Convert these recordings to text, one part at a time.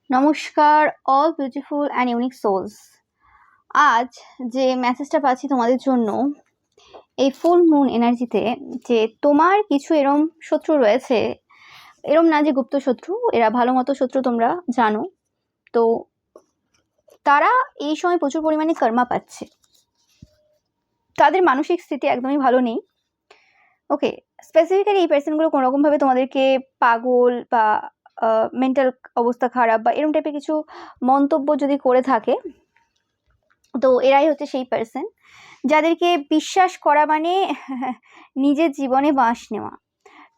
নমস্কার all beautiful and unique souls. আজ যে মেসেজটা পাচ্ছি তোমাদের জন্য এই ফুল মুন এনার্জিতে, যে তোমার কিছু এরম শত্রু রয়েছে, এরম না যে গুপ্ত শত্রু, এরা ভালো মতো শত্রু, তোমরা জানো। তো তারা এই সময় প্রচুর পরিমাণে কর্মা পাচ্ছে, তাদের মানসিক স্থিতি একদমই ভালো নেই। ওকে, স্পেসিফিক্যালি এই পার্সনগুলো কোনোরকমভাবে তোমাদেরকে পাগল বা মেন্টাল অবস্থা খারাপ বা এরম টাইপের কিছু মন্তব্য যদি করে থাকে, তো এরাই হচ্ছে সেই পার্সন যাদেরকে বিশ্বাস করা মানে নিজের জীবনে বাঁশ নেওয়া।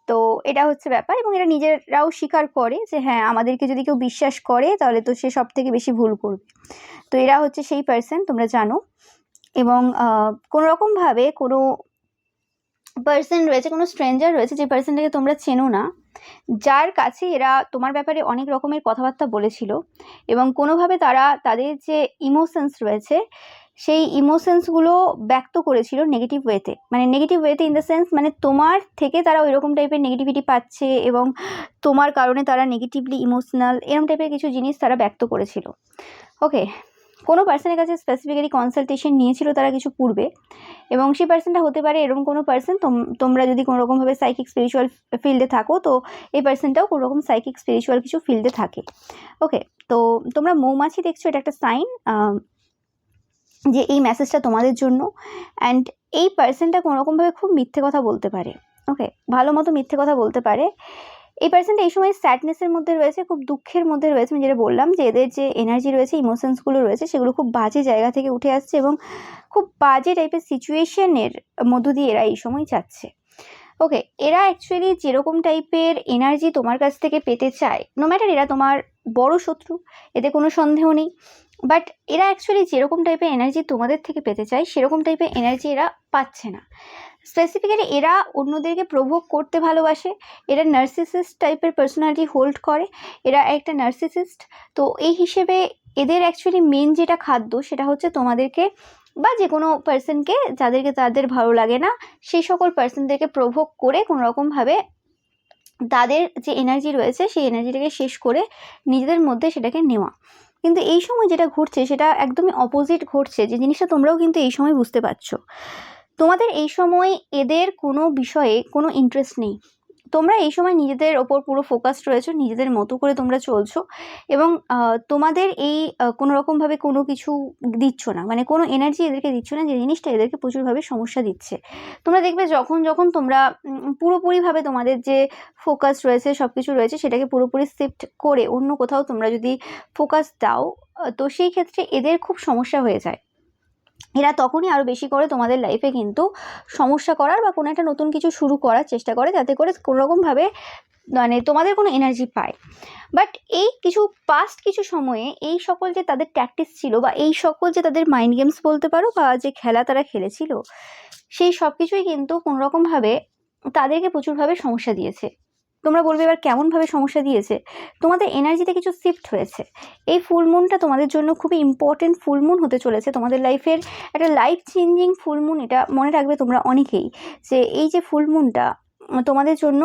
তো এটা হচ্ছে ব্যাপার, এবং এরা নিজেরাও স্বীকার করে যে হ্যাঁ, আমাদেরকে যদি কেউ বিশ্বাস করে তাহলে তো সে সব থেকে বেশি ভুল করবে। তো এরা হচ্ছে সেই পার্সন, তোমরা জানো। এবং কোনোরকমভাবে কোনো পার্সন রয়েছে, কোনো স্ট্রেঞ্জার রয়েছে যে পার্সনটাকে তোমরা চেনো না, যার কাছে এরা তোমার ব্যাপারে অনেক রকমের কথাবার্তা বলেছিল, এবং কোনোভাবে তারা তাদের যে ইমোশনস রয়েছে সেই ইমোশনসগুলো ব্যক্ত করেছিল নেগেটিভ ওয়েতে, মানে নেগেটিভ ওয়েতে ইন দ্য সেন্স, মানে তোমার থেকে তারা ওই রকম টাইপের নেগেটিভিটি পাচ্ছে এবং তোমার কারণে তারা নেগেটিভলি ইমোশনাল, এরকম টাইপের কিছু জিনিস তারা ব্যক্ত করেছিল। ওকে, কোনো পার্সনের কাছে স্পেসিফিক্যালি কনসালটেশন নিয়েছিল তারা কিছু পূর্বে, এবং সেই পার্সনটা হতে পারে এরকম কোনো পার্সন, তোমরা যদি কোনো রকমভাবে সাইকিক স্পিরিচুয়াল ফিল্ডে থাকো, তো এই পার্সনটাও কোনো রকম সাইকিক স্পিরিচুয়াল কিছু ফিল্ডে থাকে। ওকে, তো তোমরা মৌমাছি দেখছো, এটা একটা সাইন যে এই মেসেজটা তোমাদের জন্য। অ্যান্ড এই পার্সনটা কোনো রকমভাবে খুব মিথ্যে কথা বলতে পারে। ওকে, ভালো মতো মিথ্যে কথা বলতে পারে। এই পার্সনটা এই সময় স্যাডনেসের মধ্যে রয়েছে, খুব দুঃখের মধ্যে রয়েছে। আমি যেটা বললাম যে এদের যে এনার্জি রয়েছে, ইমোশনসগুলো রয়েছে, সেগুলো খুব বাজে জায়গা থেকে উঠে আসছে এবং খুব বাজে টাইপের সিচুয়েশনের মধ্য দিয়ে এরা এই সময় যাচ্ছে। ওকে, এরা অ্যাকচুয়ালি যেরকম টাইপের এনার্জি তোমার কাছ থেকে পেতে চায়, নো ম্যাটার এরা তোমার বড় শত্রু, এতে কোনো সন্দেহ নেই, বাট এরা অ্যাকচুয়ালি যেরকম টাইপের এনার্জি তোমাদের থেকে পেতে চায় সেরকম টাইপের এনার্জি এরা পাচ্ছে না। স্পেসিফিক্যালি এরা অন্যদেরকে প্রভোগ করতে ভালোবাসে, এরা নার্সিসিস্ট টাইপের পার্সোনালিটি হোল্ড করে, এরা একটা নার্সিসিস্ট। তো এই হিসেবে এদের অ্যাকচুয়ালি মেন যেটা খাদ্য সেটা হচ্ছে তোমাদেরকে বা যে কোনো পার্সনকে যাদেরকে তাদের ভালো লাগে না, সেই সকল পার্সনদেরকে প্রভোগ করে কোনো রকমভাবে তাদের যে এনার্জি রয়েছে সেই এনার্জিটাকে শেষ করে নিজেদের মধ্যে সেটাকে নেওয়া। কিন্তু এই সময় যেটা ঘটছে সেটা একদমই অপোজিট ঘটছে, যে জিনিসটা তোমরাও কিন্তু এই সময় বুঝতে পারছো। তোমাদের এই সময় এদের কোনো বিষয়ে কোনো ইন্টারেস্ট নেই, তোমরা এই সময় নিজেদের ওপর পুরো ফোকাসড রয়েছো, নিজেদের মতো করে তোমরা চলছো, এবং তোমাদের এই কোনো রকমভাবে কোনো কিছু দিচ্ছ না, মানে কোনো এনার্জি এদেরকে দিচ্ছ না, যে জিনিসটা এদেরকে প্রচুরভাবে সমস্যা দিচ্ছে। তোমরা দেখবে যখন যখন তোমরা পুরোপুরিভাবে তোমাদের যে ফোকাস রয়েছে, সব কিছু রয়েছে, সেটাকে পুরোপুরি শিফট করে অন্য কোথাও তোমরা যদি ফোকাস দাও, তো সেই ক্ষেত্রে এদের খুব সমস্যা হয়ে যায়। এরা তখনই আরও বেশি করে তোমাদের লাইফে কিন্তু সমস্যা করার বা কোনো একটা নতুন কিছু শুরু করার চেষ্টা করে, যাতে করে কোনোরকমভাবে মানে তোমাদের কোনো এনার্জি পায়। বাট এই পাস্ট কিছু সময়ে এই সকল যে তাদের ট্যাকটিক্স ছিল, বা এই সকল যে তাদের মাইন্ড গেমস বলতে পারো, বা যে খেলা তারা খেলেছিল, সেই সব কিছুই কিন্তু কোনোরকমভাবে তাদেরকে প্রচুরভাবে সমস্যা দিয়েছে। তোমরা বলবে এবার কেমনভাবে সমস্যা দিয়েছে? তোমাদের এনার্জিতে কিছু শিফট হয়েছে। এই ফুল মুনটা তোমাদের জন্য খুবই ইম্পর্টেন্ট ফুল মুন হতে চলেছে, তোমাদের লাইফের একটা লাইফ চেঞ্জিং ফুল মুন। এটা মনে রাখবে তোমরা অনেকেই, যে এই যে ফুল মুনটা তোমাদের জন্য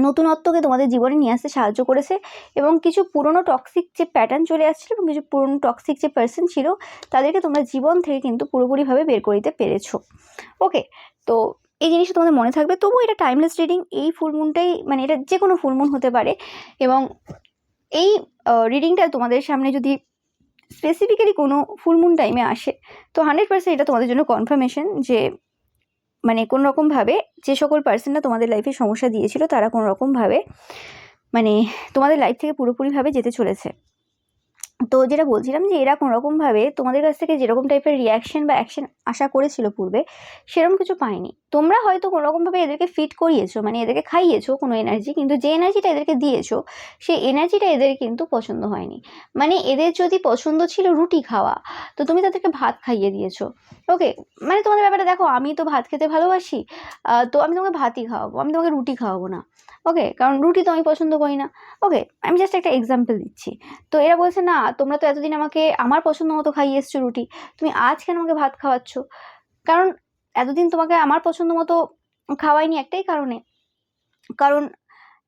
নতুনত্বকে তোমাদের জীবনে নিয়ে আসতে সাহায্য করেছে, এবং কিছু পুরনো টক্সিক যে প্যাটার্ন চলে আসছিল এবং কিছু পুরনো টক্সিক যে পার্সন ছিল, তাদেরকে তোমরা জীবন থেকে কিন্তু পুরোপুরিভাবে বের করে দিতে পেরেছো। ওকে, তো এই জিনিসটা তোমাদের মনে থাকবে। তবু এটা টাইমলেস রিডিং, এই ফুলমুনটাই, মানে এটা যে কোনো ফুলমুন হতে পারে, এবং এই রিডিংটা তোমাদের সামনে যদি স্পেসিফিক্যালি কোনো ফুলমুন টাইমে আসে, তো 100% এটা তোমাদের জন্য কনফার্মেশন যে মানে কোনো রকমভাবে যে সকল পার্সনরা তোমাদের লাইফে সমস্যা দিয়েছিল, তারা কোনো রকমভাবে মানে তোমাদের লাইফ থেকে পুরোপুরিভাবে যেতে চলেছে। তো যেটা বলছিলাম, যে এরা কোনোরকমভাবে তোমাদের কাছ থেকে যেরকম টাইপের রিয়াকশন বা অ্যাকশন আশা করেছিল পূর্বে, সেরকম কিছু পায়নি। তোমরা হয়তো কোনোরকমভাবে এদেরকে ফিট করিয়েছো, মানে এদেরকে খাইয়েছো কোনো এনার্জি, কিন্তু যে এনার্জিটা এদেরকে দিয়েছো সেই এনার্জিটা এদের কিন্তু পছন্দ হয়নি। মানে এদের যদি পছন্দ ছিল রুটি খাওয়া, তো তুমি তাদেরকে ভাত খাইয়ে দিয়েছো। ওকে, মানে তোমাদের ব্যাপারে দেখো, আমি তো ভাত খেতে ভালোবাসি, তো আমি তোমাকে ভাতই খাওয়াবো, আমি তোমাকে রুটি খাওয়াবো না। ওকে, কারণ রুটি তো আমি পছন্দ করি না। ওকে, আমি জাস্ট একটা এক্সাম্পল দিচ্ছি। তো এরা বলছে না, তোমরা তো এতদিন আমাকে আমার পছন্দ মতো খাইয়ে এসছো রুটি, তুমি আজ কেন আমাকে ভাত খাওয়াচ্ছ? কারণ এতদিন তোমাকে আমার পছন্দ মতো খাওয়াইনি একটাই কারণে, কারণ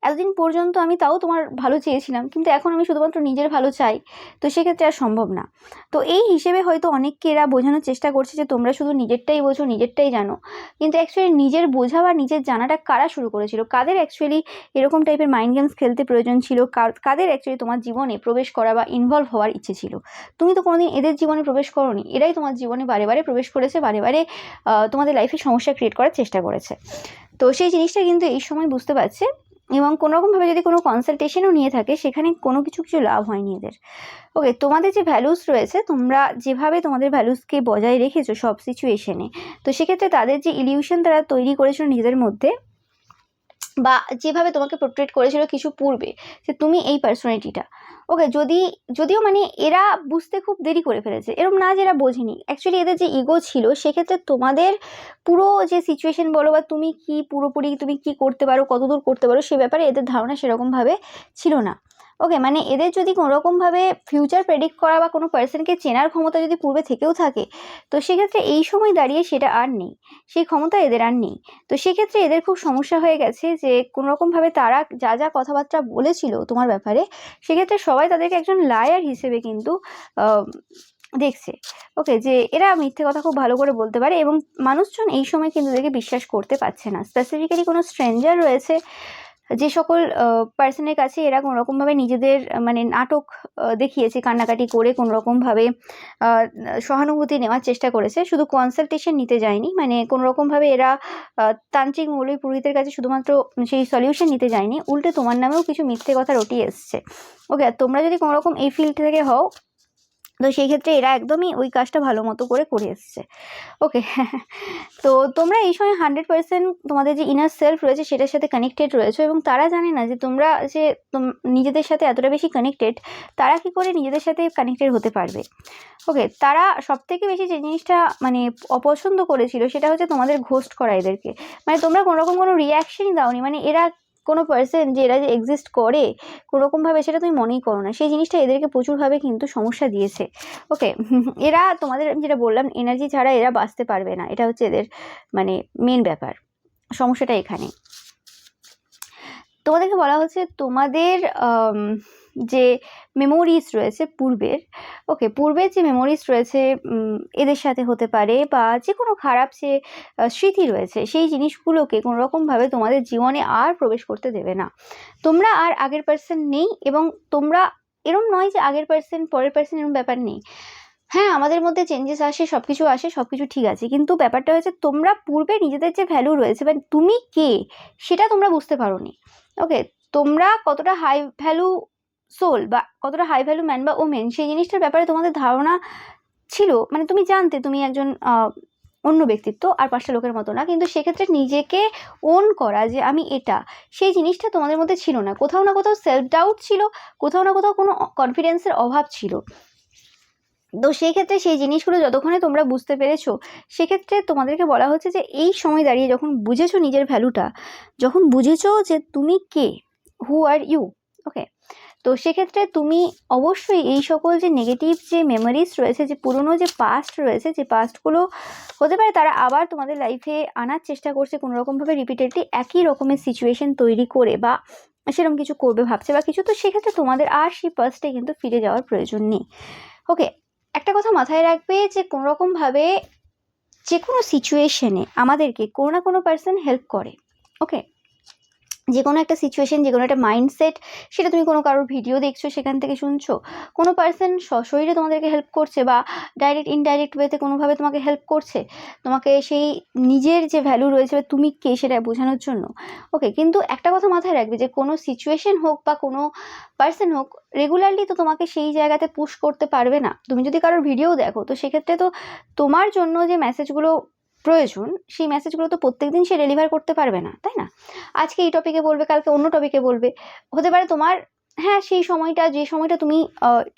এতদিন পর্যন্ত আমি তাও তোমার ভালো চেয়েছিলাম, কিন্তু এখন আমি শুধুমাত্র নিজের ভালো চাই, তো সেক্ষেত্রে আর সম্ভব না। তো এই হিসেবে হয়তো অনেককে এরা বোঝানোর চেষ্টা করছে যে তোমরা শুধু নিজেরটাই বোঝো, নিজেরটাই জানো। কিন্তু অ্যাকচুয়ালি নিজের বোঝা বা নিজের জানাটা কারা শুরু করেছিল, কাদের অ্যাকচুয়ালি এরকম টাইপের মাইন্ড গেমস খেলতে প্রয়োজন ছিল, কাদের অ্যাকচুয়ালি তোমার জীবনে প্রবেশ করা বা ইনভলভ হওয়ার ইচ্ছে ছিল? তুমি তো কোনোদিন এদের জীবনে প্রবেশ করোনি, এরাই তোমার জীবনে বারে বারে প্রবেশ করেছে, বারে বারে তোমাদের লাইফে সমস্যা ক্রিয়েট করার চেষ্টা করেছে। তো সেই জিনিসটা কিন্তু এই সময় বুঝতে পারছে, এবং কোনোরকমভাবে যদি কোনো কনসালটেশনও নিয়ে থাকে, সেখানে কোনো কিছু লাভ হয়নি এদের। ওকে, তোমাদের যে ভ্যালুস রয়েছে, তোমরা যেভাবে তোমাদের ভ্যালুসকে বজায় রেখেছো সব সিচুয়েশনে, তো সেক্ষেত্রে তাদের যে ইলিউশন তারা তৈরি করেছিল নিজেদের মধ্যে, বা যেভাবে তোমাকে পোর্ট্রেট করেছিল কিছু পূর্বে যে তুমি এই পার্সোনালিটিটা, ওকে, যদিও মানে এরা বুঝতে খুব দেরি করে ফেলেছে, এরকম না যে এরা বোঝেনি, অ্যাকচুয়ালি এদের যে ইগো ছিল, সেক্ষেত্রে তোমাদের পুরো যে সিচুয়েশন বলো বা তুমি কি পুরোপুরি তুমি কি করতে পারো, কতদূর করতে পারো, সে ব্যাপারে এদের ধারণা সেরকমভাবে ছিল না। ওকে, মানে এদের যদি কোনোরকমভাবে ফিউচার প্রেডিক্ট করা বা কোনো পার্সনকে চেনার ক্ষমতা যদি পূর্বে থেকেও থাকে, তো সেক্ষেত্রে এই সময় দাঁড়িয়ে সেটা আর নেই, সেই ক্ষমতা এদের আর নেই। তো সেক্ষেত্রে এদের খুব সমস্যা হয়ে গেছে যে কোনোরকমভাবে তারা যা যা কথাবার্তা বলেছিল তোমার ব্যাপারে, সেক্ষেত্রে সবাই তাদেরকে একজন লায়ার হিসেবে কিন্তু দেখছে। ওকে, যে এরা মিথ্যে কথা খুব ভালো করে বলতে পারে, এবং মানুষজন এই সময় কিন্তু এদেরকে বিশ্বাস করতে পারছে না। স্পেসিফিক্যালি কোনো স্ট্রেঞ্জার রয়েছে যে সকল পার্সনের কাছে এরা কোনোরকমভাবে নিজেদের মানে নাটক দেখিয়েছে, কান্নাকাটি করে কোনোরকমভাবে সহানুভূতি নেওয়ার চেষ্টা করেছে, শুধু কনসালটেশন নিতে যায়নি, মানে কোনোরকমভাবে এরা তান্ত্রিক মৌলবী পুরোহিতের কাছে শুধুমাত্র সেই সলিউশন নিতে যায়নি, উল্টে তোমার নামেও কিছু মিথ্যে কথা রটিয়ে এসছে। ওকে, তোমরা যদি কোনোরকম এই ফিল্ড থেকে হও, তো সেই ক্ষেত্রে এরা একদমই ওই কাজটা ভালো মতো করে এসছে। ওকে, তো তোমরা এই সময় 100% তোমাদের যে ইনার সেলফ রয়েছে সেটার সাথে কানেক্টেড রয়েছে, এবং তারা জানে না যে তোমরা যে নিজেদের সাথে এতটা বেশি কানেক্টেড, তারা কি করে নিজেদের সাথে কানেক্টেড হতে পারবে। ওকে, তারা সবথেকে বেশি যে জিনিসটা মানে অপছন্দ করেছিল সেটা হচ্ছে তোমাদের ঘোস্ট করা এদেরকে, মানে তোমরা কোনোরকম কোনো রিয়াকশনই দাওনি, মানে এরা কোনো পার্সন যে এরা যে এক্সিস্ট করে কোনোরকমভাবে সেটা তুমি মনেই করো না, সেই জিনিসটা এদেরকে প্রচুরভাবে কিন্তু সমস্যা দিয়েছে। ওকে, এরা তোমাদের যেটা বললাম এনার্জি ছাড়া এরা বাঁচতে পারবে না, এটা হচ্ছে এদের মানে মেন ব্যাপার, সমস্যাটা এখানে। তোমাদেরকে বলা হচ্ছে তোমাদের যে মেমোরিজ রয়েছে পূর্বের, ওকে, পূর্বের যে মেমোরিজ রয়েছে এদের সাথে হতে পারে, বা যে কোনো খারাপ যে স্মৃতি রয়েছে, সেই জিনিসগুলোকে কোনোরকমভাবে তোমাদের জীবনে আর প্রবেশ করতে দেবে না। তোমরা আর আগের পার্সন নেই, এবং তোমরা এরম নয় যে আগের পার্সন পরের পার্সন, এরম ব্যাপার নেই। হ্যাঁ, আমাদের মধ্যে চেঞ্জেস আসে, সব কিছু ঠিক আছে, কিন্তু ব্যাপারটা হচ্ছে তোমরা পূর্বে নিজেদের যে ভ্যালু রয়েছে বা তুমি কে সেটা তোমরা বুঝতে পারোনি। ওকে, তোমরা কতটা হাই ভ্যালু সোল বা কতটা হাই ভ্যালু ম্যান বা ওমেন, সেই জিনিসটার ব্যাপারে তোমাদের ধারণা ছিল, মানে তুমি জানতে তুমি একজন অন্য ব্যক্তিত্ব আর 5টা লোকের মতো না, কিন্তু সেক্ষেত্রে নিজেকে ওন করা যে আমি এটা, সেই জিনিসটা তোমাদের মধ্যে ছিল না। কোথাও না কোথাও সেলফ ডাউট ছিল, কোথাও না কোথাও কোনো কনফিডেন্সের অভাব ছিল। তো সেই ক্ষেত্রে সেই জিনিসগুলো যতক্ষণে তোমরা বুঝতে পেরেছো, সেক্ষেত্রে তোমাদেরকে বলা হচ্ছে যে এই সময় দাঁড়িয়ে যখন বুঝেছো নিজের ভ্যালুটা, যখন বুঝেছো যে তুমি কে, হু আর ইউ, ওকে, তো সেক্ষেত্রে তুমি অবশ্যই এই সকল যে নেগেটিভ যে মেমোরিজ রয়েছে, যে পুরনো যে পাস্ট রয়েছে, যে পাস্টগুলো হতে পারে তারা আবার তোমাদের লাইফে আনার চেষ্টা করছে কোনোরকমভাবে রিপিটেডলি একই রকমের সিচুয়েশন তৈরি করে, বা সেরকম কিছু করবে ভাবছে বা কিছু, তো সেক্ষেত্রে তোমাদের আর সেই পাস্টে কিন্তু ফিরে যাওয়ার প্রয়োজন নেই। ওকে, একটা কথা মাথায় রাখবে যে কোনোরকমভাবে যে কোনো সিচুয়েশনে আমাদেরকে কোনো না কোনো পার্সন হেল্প করে। ওকে, যে কোনো একটা সিচুয়েশন, যে কোনো একটা মাইন্ডসেট, সেটা তুমি কোনো কারোর ভিডিও দেখছো, সেখান থেকে শুনছো, কোনো পার্সন সশরীরে তোমাদেরকে হেল্প করছে, বা ডাইরেক্ট ইনডাইরেক্ট ওয়েতে কোনোভাবে তোমাকে হেল্প করছে, তোমাকে সেই নিজের যে ভ্যালু রয়েছে বা তুমি কে সেটা বোঝানোর জন্য। ওকে, কিন্তু একটা কথা মাথায় রাখবে যে কোনো সিচুয়েশন হোক বা কোনো পার্সন হোক, রেগুলারলি তো তোমাকে সেই জায়গাতে পুশ করতে পারবে না। তুমি যদি কারোর ভিডিও দেখো, তো সেক্ষেত্রে তো তোমার জন্য যে মেসেজগুলো প্রয়োজন, সেই মেসেজগুলো তো প্রত্যেকদিন সে ডেলিভার করতে পারবে না, তাই না? আজকে এই টপিকে বলবে, কালকে অন্য টপিকে বলবে, হতে পারে তোমার হ্যাঁ সেই সময়টা, যে সময়টা তুমি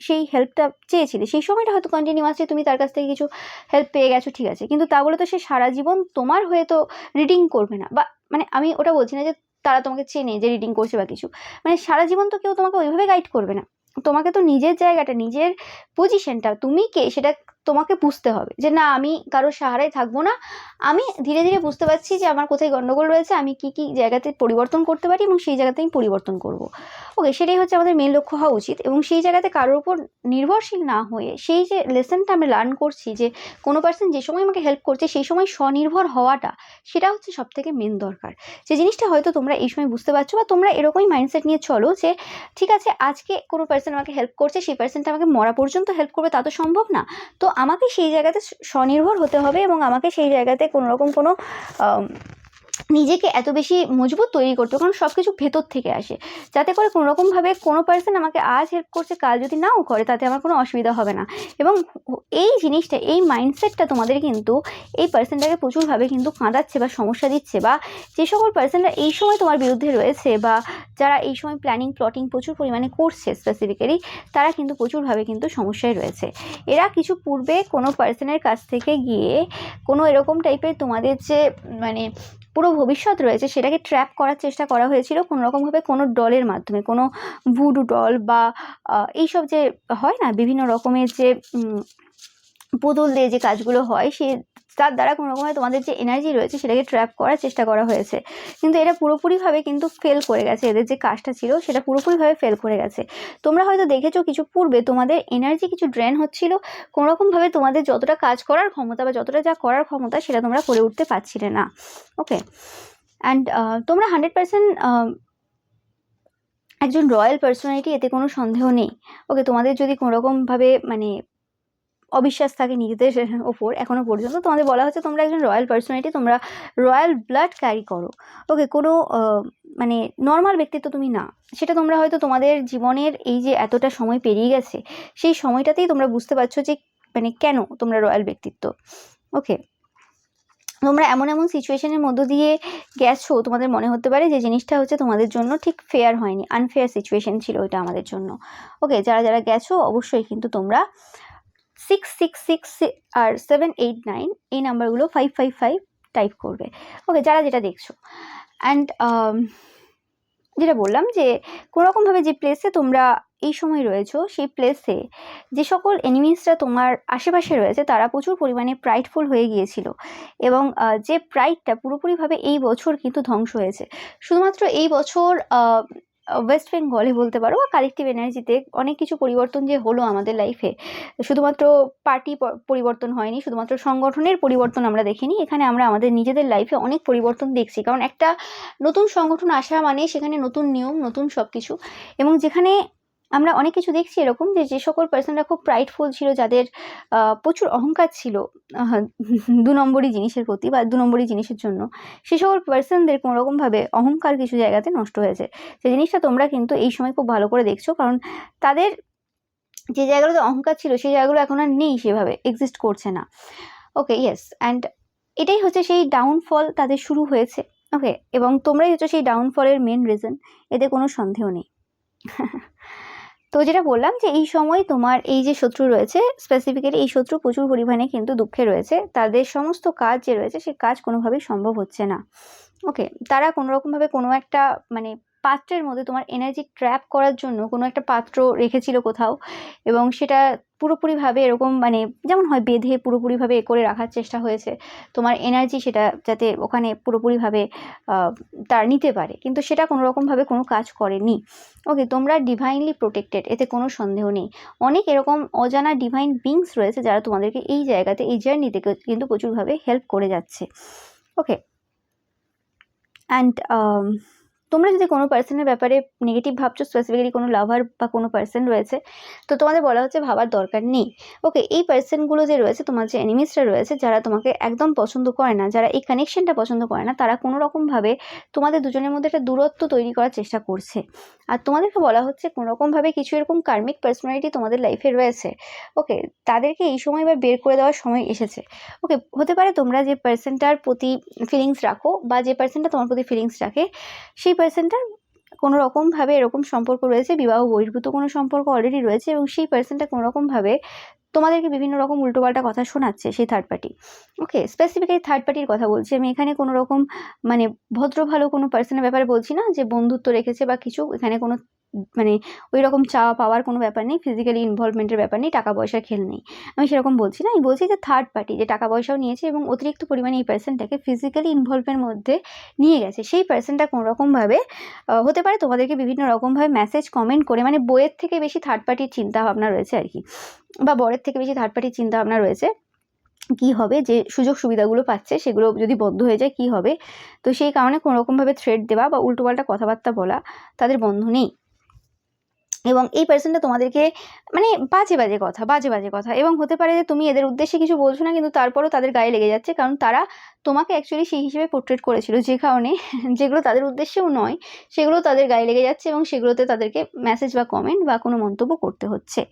সেই হেল্পটা চেয়েছিলে, সেই সময়টা হয়তো কন্টিনিউয়াসলি তুমি তার কাছ থেকে কিছু হেল্প পেয়ে গেছো, ঠিক আছে, কিন্তু তা বলে তো সে সারা জীবন তোমার হয়ে তো রিডিং করবে না, বা মানে আমি ওটা বলছি না যে তারা তোমাকে চেনে যে রিডিং করছে বা কিছু, মানে সারা জীবন তো কেউ তোমাকে ওইভাবে গাইড করবে না। তোমাকে তো নিজের জায়গাটা, নিজের পজিশনটা, তুমি কে সেটা তোমাকে বুঝতে হবে যে না, আমি কারোর সাহারায় থাকবো না, আমি ধীরে ধীরে বুঝতে পারছি যে আমার কোথায় গন্ডগোল রয়েছে, আমি কি কি জায়গাতে পরিবর্তন করতে পারি এবং সেই জায়গাতে আমি পরিবর্তন করব। ওকে, সেটাই হচ্ছে আমাদের মেন লক্ষ্য হওয়া উচিত। এবং সেই জায়গাতে কারোর উপর নির্ভরশীল না হয়ে সেই যে লেসনটা আমি লার্ন করছি, যে কোনো পার্সন যে সময় আমাকে হেল্প করছে সেই সময় স্বনির্ভর হওয়াটা, সেটা হচ্ছে সব থেকে মেন দরকার। যে জিনিসটা হয়তো তোমরা এই সময় বুঝতে পারছো, বা তোমরা এরকমই মাইন্ডসেট নিয়ে চলো যে ঠিক আছে, আজকে কোনো পার্সন আমাকে হেল্প করছে, সেই পার্সনটা আমাকে মরা পর্যন্ত হেল্প করবে তা তো সম্ভব না। তো আমাকে সেই জায়গাতে স্বনির্ভর হতে হবে এবং আমাকে সেই জায়গাতে কোনোরকম কোনো নিজেকে এত বেশি মজবুত তৈরি করতে হবে, কারণ সব কিছু ভেতর থেকে আসে, যাতে করে কোনোরকমভাবে কোনো পার্সন আমাকে আজ হেল্প করছে, কাল যদি নাও করে তাতে আমার কোনো অসুবিধা হবে না। এবং এই জিনিসটা, এই মাইন্ডসেটটা তোমাদের কিন্তু এই পার্সনটাকে প্রচুরভাবে কিন্তু কাঁদাচ্ছে বা সমস্যা দিচ্ছে, বা যে সকল পার্সনরা এই সময় তোমার বিরুদ্ধে রয়েছে বা যারা এই সময় প্ল্যানিং প্লটিং প্রচুর পরিমাণে করছে স্পেসিফিক্যালি, তারা কিন্তু প্রচুরভাবে কিন্তু সমস্যায় রয়েছে। এরা কিছু পূর্বে কোনো পার্সনের কাছ থেকে গিয়ে কোনো এরকম টাইপের তোমাদের যে মানে পুরো ভবিষ্যৎ রয়েছে সেটাকে ট্র্যাপ করার চেষ্টা করা হয়েছিল কোনোরকমভাবে, কোনো ডলের মাধ্যমে, কোনো ভুডু ডল বা এইসব যে হয় না বিভিন্ন রকমের যে পুতুল দিয়ে যে কাজগুলো হয়, সে তার দ্বারা কোনো রকমভাবে তোমাদের যে এনার্জি রয়েছে সেটাকে ট্র্যাপ করার চেষ্টা করা হয়েছে। কিন্তু এটা পুরোপুরিভাবে কিন্তু ফেল করে গেছে, এদের যে কাজটা ছিল সেটা পুরোপুরিভাবে ফেল করে গেছে। তোমরা হয়তো দেখেছো কিছু পূর্বে তোমাদের এনার্জি কিছু ড্রেন হচ্ছিল, কোনোরকমভাবে তোমাদের যতটা কাজ করার ক্ষমতা বা যতটা যা করার ক্ষমতা সেটা তোমরা করে উঠতে পারছিলে না। ওকে, অ্যান্ড তোমরা 100% একজন রয়্যাল পার্সোনালিটি, এতে কোনো সন্দেহ নেই। ওকে, তোমাদের যদি কোনোরকমভাবে মানে অবিশ্বাস থাকে নিজেদের ওপর এখনো পর্যন্ত, তোমাদের বলা হচ্ছে তোমরা একজন রয়্যাল পার্সোনালিটি, তোমরা রয়্যাল ব্লাড ক্যারি করো। ওকে, কোনো মানে নর্মাল ব্যক্তিত্ব তুমি না, সেটা তোমরা হয়তো তোমাদের জীবনের এই যে এতটা সময় পেরিয়ে গেছে সেই সময়টাতেই তোমরা বুঝতে পারছো যে মানে কেন তোমরা রয়্যাল ব্যক্তিত্ব। ওকে, তোমরা এমন এমন সিচুয়েশনের মধ্য দিয়ে গেছো, তোমাদের মনে হতে পারে যে জিনিসটা হচ্ছে তোমাদের জন্য ঠিক ফেয়ার হয়নি, আনফেয়ার সিচুয়েশন ছিল ওইটা আমাদের জন্য। ওকে, যারা যারা গেছো অবশ্যই কিন্তু তোমরা 666 আর 789 এই নাম্বারগুলো 555 টাইপ করবে। ওকে, যারা যেটা দেখছো। অ্যান্ড যেটা বললাম যে কোনোরকমভাবে যে প্লেসে তোমরা এই সময় রয়েছো সেই প্লেসে যে সকল এনিমিসরা তোমার আশেপাশে রয়েছে তারা প্রচুর পরিমাণে প্রাইডফুল হয়ে গিয়েছিল, এবং যে প্রাইডটা পুরোপুরিভাবে এই বছর কিন্তু ধ্বংস হয়েছে। শুধুমাত্র এই বছর ওয়েস্ট বেঙ্গলে বলতে পারো বা কালেকটিভ এনার্জিতে অনেক কিছু পরিবর্তন যে হলো আমাদের লাইফে, শুধুমাত্র পার্টি পরিবর্তন হয়নি, শুধুমাত্র সংগঠনের পরিবর্তন আমরা দেখিনি, এখানে আমরা আমাদের নিজেদের লাইফে অনেক পরিবর্তন দেখছি। কারণ একটা নতুন সংগঠন আসা মানে সেখানে নতুন নিয়ম, নতুন সব কিছু, এবং যেখানে আমরা অনেক কিছু দেখছি এরকম যে সকল পার্সনরা খুব প্রাইডফুল ছিল, যাদের প্রচুর অহংকার ছিল 2 নম্বরই জিনিসের প্রতি বা 2 নম্বরই জিনিসের জন্য, সে সকল পার্সনদের কোনোরকমভাবে অহংকার কিছু জায়গাতে নষ্ট হয়েছে। সেই জিনিসটা তোমরা কিন্তু এই সময় খুব ভালো করে দেখছো, কারণ তাদের যে জায়গাগুলোতে অহংকার ছিল সেই জায়গাগুলো এখন আর নেই, সেভাবে এক্সিস্ট করছে না। ওকে, ইয়েস, অ্যান্ড এটাই হচ্ছে সেই ডাউনফল তাদের শুরু হয়েছে। ওকে, এবং তোমরাই হচ্ছে সেই ডাউনফলের মেন রিজন, এতে কোনো সন্দেহ নেই। তো যেটা বললাম যে এই সময় তোমার এই যে শত্রু রয়েছে, স্পেসিফিক্যালি এই শত্রু প্রচুর পরিমাণে কিন্তু দুঃখে রয়েছে, তাদের সমস্ত কাজ যে রয়েছে সেই কাজ কোনোভাবেই সম্ভব হচ্ছে না। ওকে, তারা কোনোরকমভাবে কোনো একটা মানে পাত্রের মধ্যে তোমার এনার্জি ট্র্যাপ করার জন্য কোনো একটা পাত্র রেখেছিল কোথাও, এবং সেটা পুরোপুরিভাবে এরকম মানে যেমন হয় বেঁধে পুরোপুরিভাবে করে রাখার চেষ্টা হয়েছে তোমার এনার্জি, সেটা যাতে ওখানে পুরোপুরিভাবে তার নিতে পারে, কিন্তু সেটা কোনোরকমভাবে কোনো কাজ করেনি। ওকে, তোমরা ডিভাইনলি প্রোটেক্টেড, এতে কোনো সন্দেহ নেই। অনেক এরকম অজানা ডিভাইন বিংস রয়েছে যারা তোমাদেরকে এই জায়গাতে এই জার্নিতে কিন্তু প্রচুরভাবে হেল্প করে যাচ্ছে। ওকে, অ্যান্ড তোমরা যদি কোনো পার্সনের ব্যাপারে নেগেটিভ ভাবছো, স্পেসিফিক্যালি কোনো লাভার বা কোনো পার্সন রয়েছে, তো তোমাদের বলা হচ্ছে ভাবার দরকার নেই। ওকে, এই পার্সনগুলো যে রয়েছে, তোমার যে এনিমিসরা রয়েছে, যারা তোমাকে একদম পছন্দ করে না, যারা এই কানেকশনটা পছন্দ করে না, তারা কোনো রকমভাবে তোমাদের দুজনের মধ্যে একটা দূরত্ব তৈরি করার চেষ্টা করছে। আর তোমাদেরকে বলা হচ্ছে কোনোরকমভাবে কিছু এরকম কার্মিক পার্সোনালিটি তোমাদের লাইফে রয়েছে। ওকে, তাদেরকে এই সময় এবার বের করে দেওয়ার সময় এসেছে। ওকে, হতে পারে তোমরা যে পার্সনটার প্রতি ফিলিংস রাখো বা যে পার্সনটা তোমার প্রতি ফিলিংস রাখে সেই পার্সনটার কোনো রকমভাবে এরকম সম্পর্ক রয়েছে, বিবাহ বহির্ভূত কোনো সম্পর্ক অলরেডি রয়েছে, এবং সেই পার্সনটা কোনো রকমভাবে তোমাদেরকে বিভিন্ন রকম উল্টোপাল্টা কথা শোনাচ্ছে, সেই থার্ড পার্টি। ওকে, স্পেসিফিক্যালি থার্ড পার্টির কথা বলছি আমি এখানে, কোনো রকম মানে ভদ্র ভালো কোনো পার্সনের ব্যাপারে বলছি না যে বন্ধুত্ব রেখেছে বা কিছু, এখানে কোনো মানে ওই রকম চাওয়া পাওয়ার কোনো ব্যাপার নেই, ফিজিক্যালি ইনভলভমেন্টের ব্যাপার নেই, টাকা পয়সার খেল নেই। আমি সেরকম বলছি না, আমি বলছি যে থার্ড পার্টি যে টাকা পয়সাও নিয়েছে এবং অতিরিক্ত পরিমাণে এই পার্সনটাকে ফিজিক্যালি ইনভলভের মধ্যে নিয়ে গেছে। সেই পার্সনটা কোনো রকমভাবে হতে পারে তোমাদেরকে বিভিন্ন রকমভাবে মেসেজ কমেন্ট করে, মানে বইয়ের থেকে বেশি থার্ড পার্টির চিন্তা ভাবনা রয়েছে আর কি, বা বরের থেকে বেশি থার্ড পার্টির চিন্তা ভাবনা রয়েছে। কি হবে, যে সুযোগ সুবিধাগুলো পাচ্ছে সেগুলো যদি বন্ধ হয়ে যায় কি হবে, তো সেই কারণে কোনো রকমভাবে থ্রেট দেওয়া বা উল্টোপাল্টা কথাবার্তা বলা তাদের বন্ধ নেই। এবং এই পার্সনটা তোমাদেরকে মানে বাজে বাজে কথা এবং হতে পারে যে তুমি এদের উদ্দেশ্যে কিছু বলছো না, কিন্তু তারপরও তাদের গায়ে লেগে যাচ্ছে, কারণ তারা তোমাকে অ্যাকচুয়ালি সেই হিসেবে পোর্ট্রেট করেছিল, যে কারণে যেগুলো তাদের উদ্দেশ্যেও নয় সেগুলো তাদের গায়ে লেগে যাচ্ছে এবং সেগুলোতে তাদেরকে মেসেজ বা কমেন্ট বা কোনো মন্তব্য করতে হচ্ছে।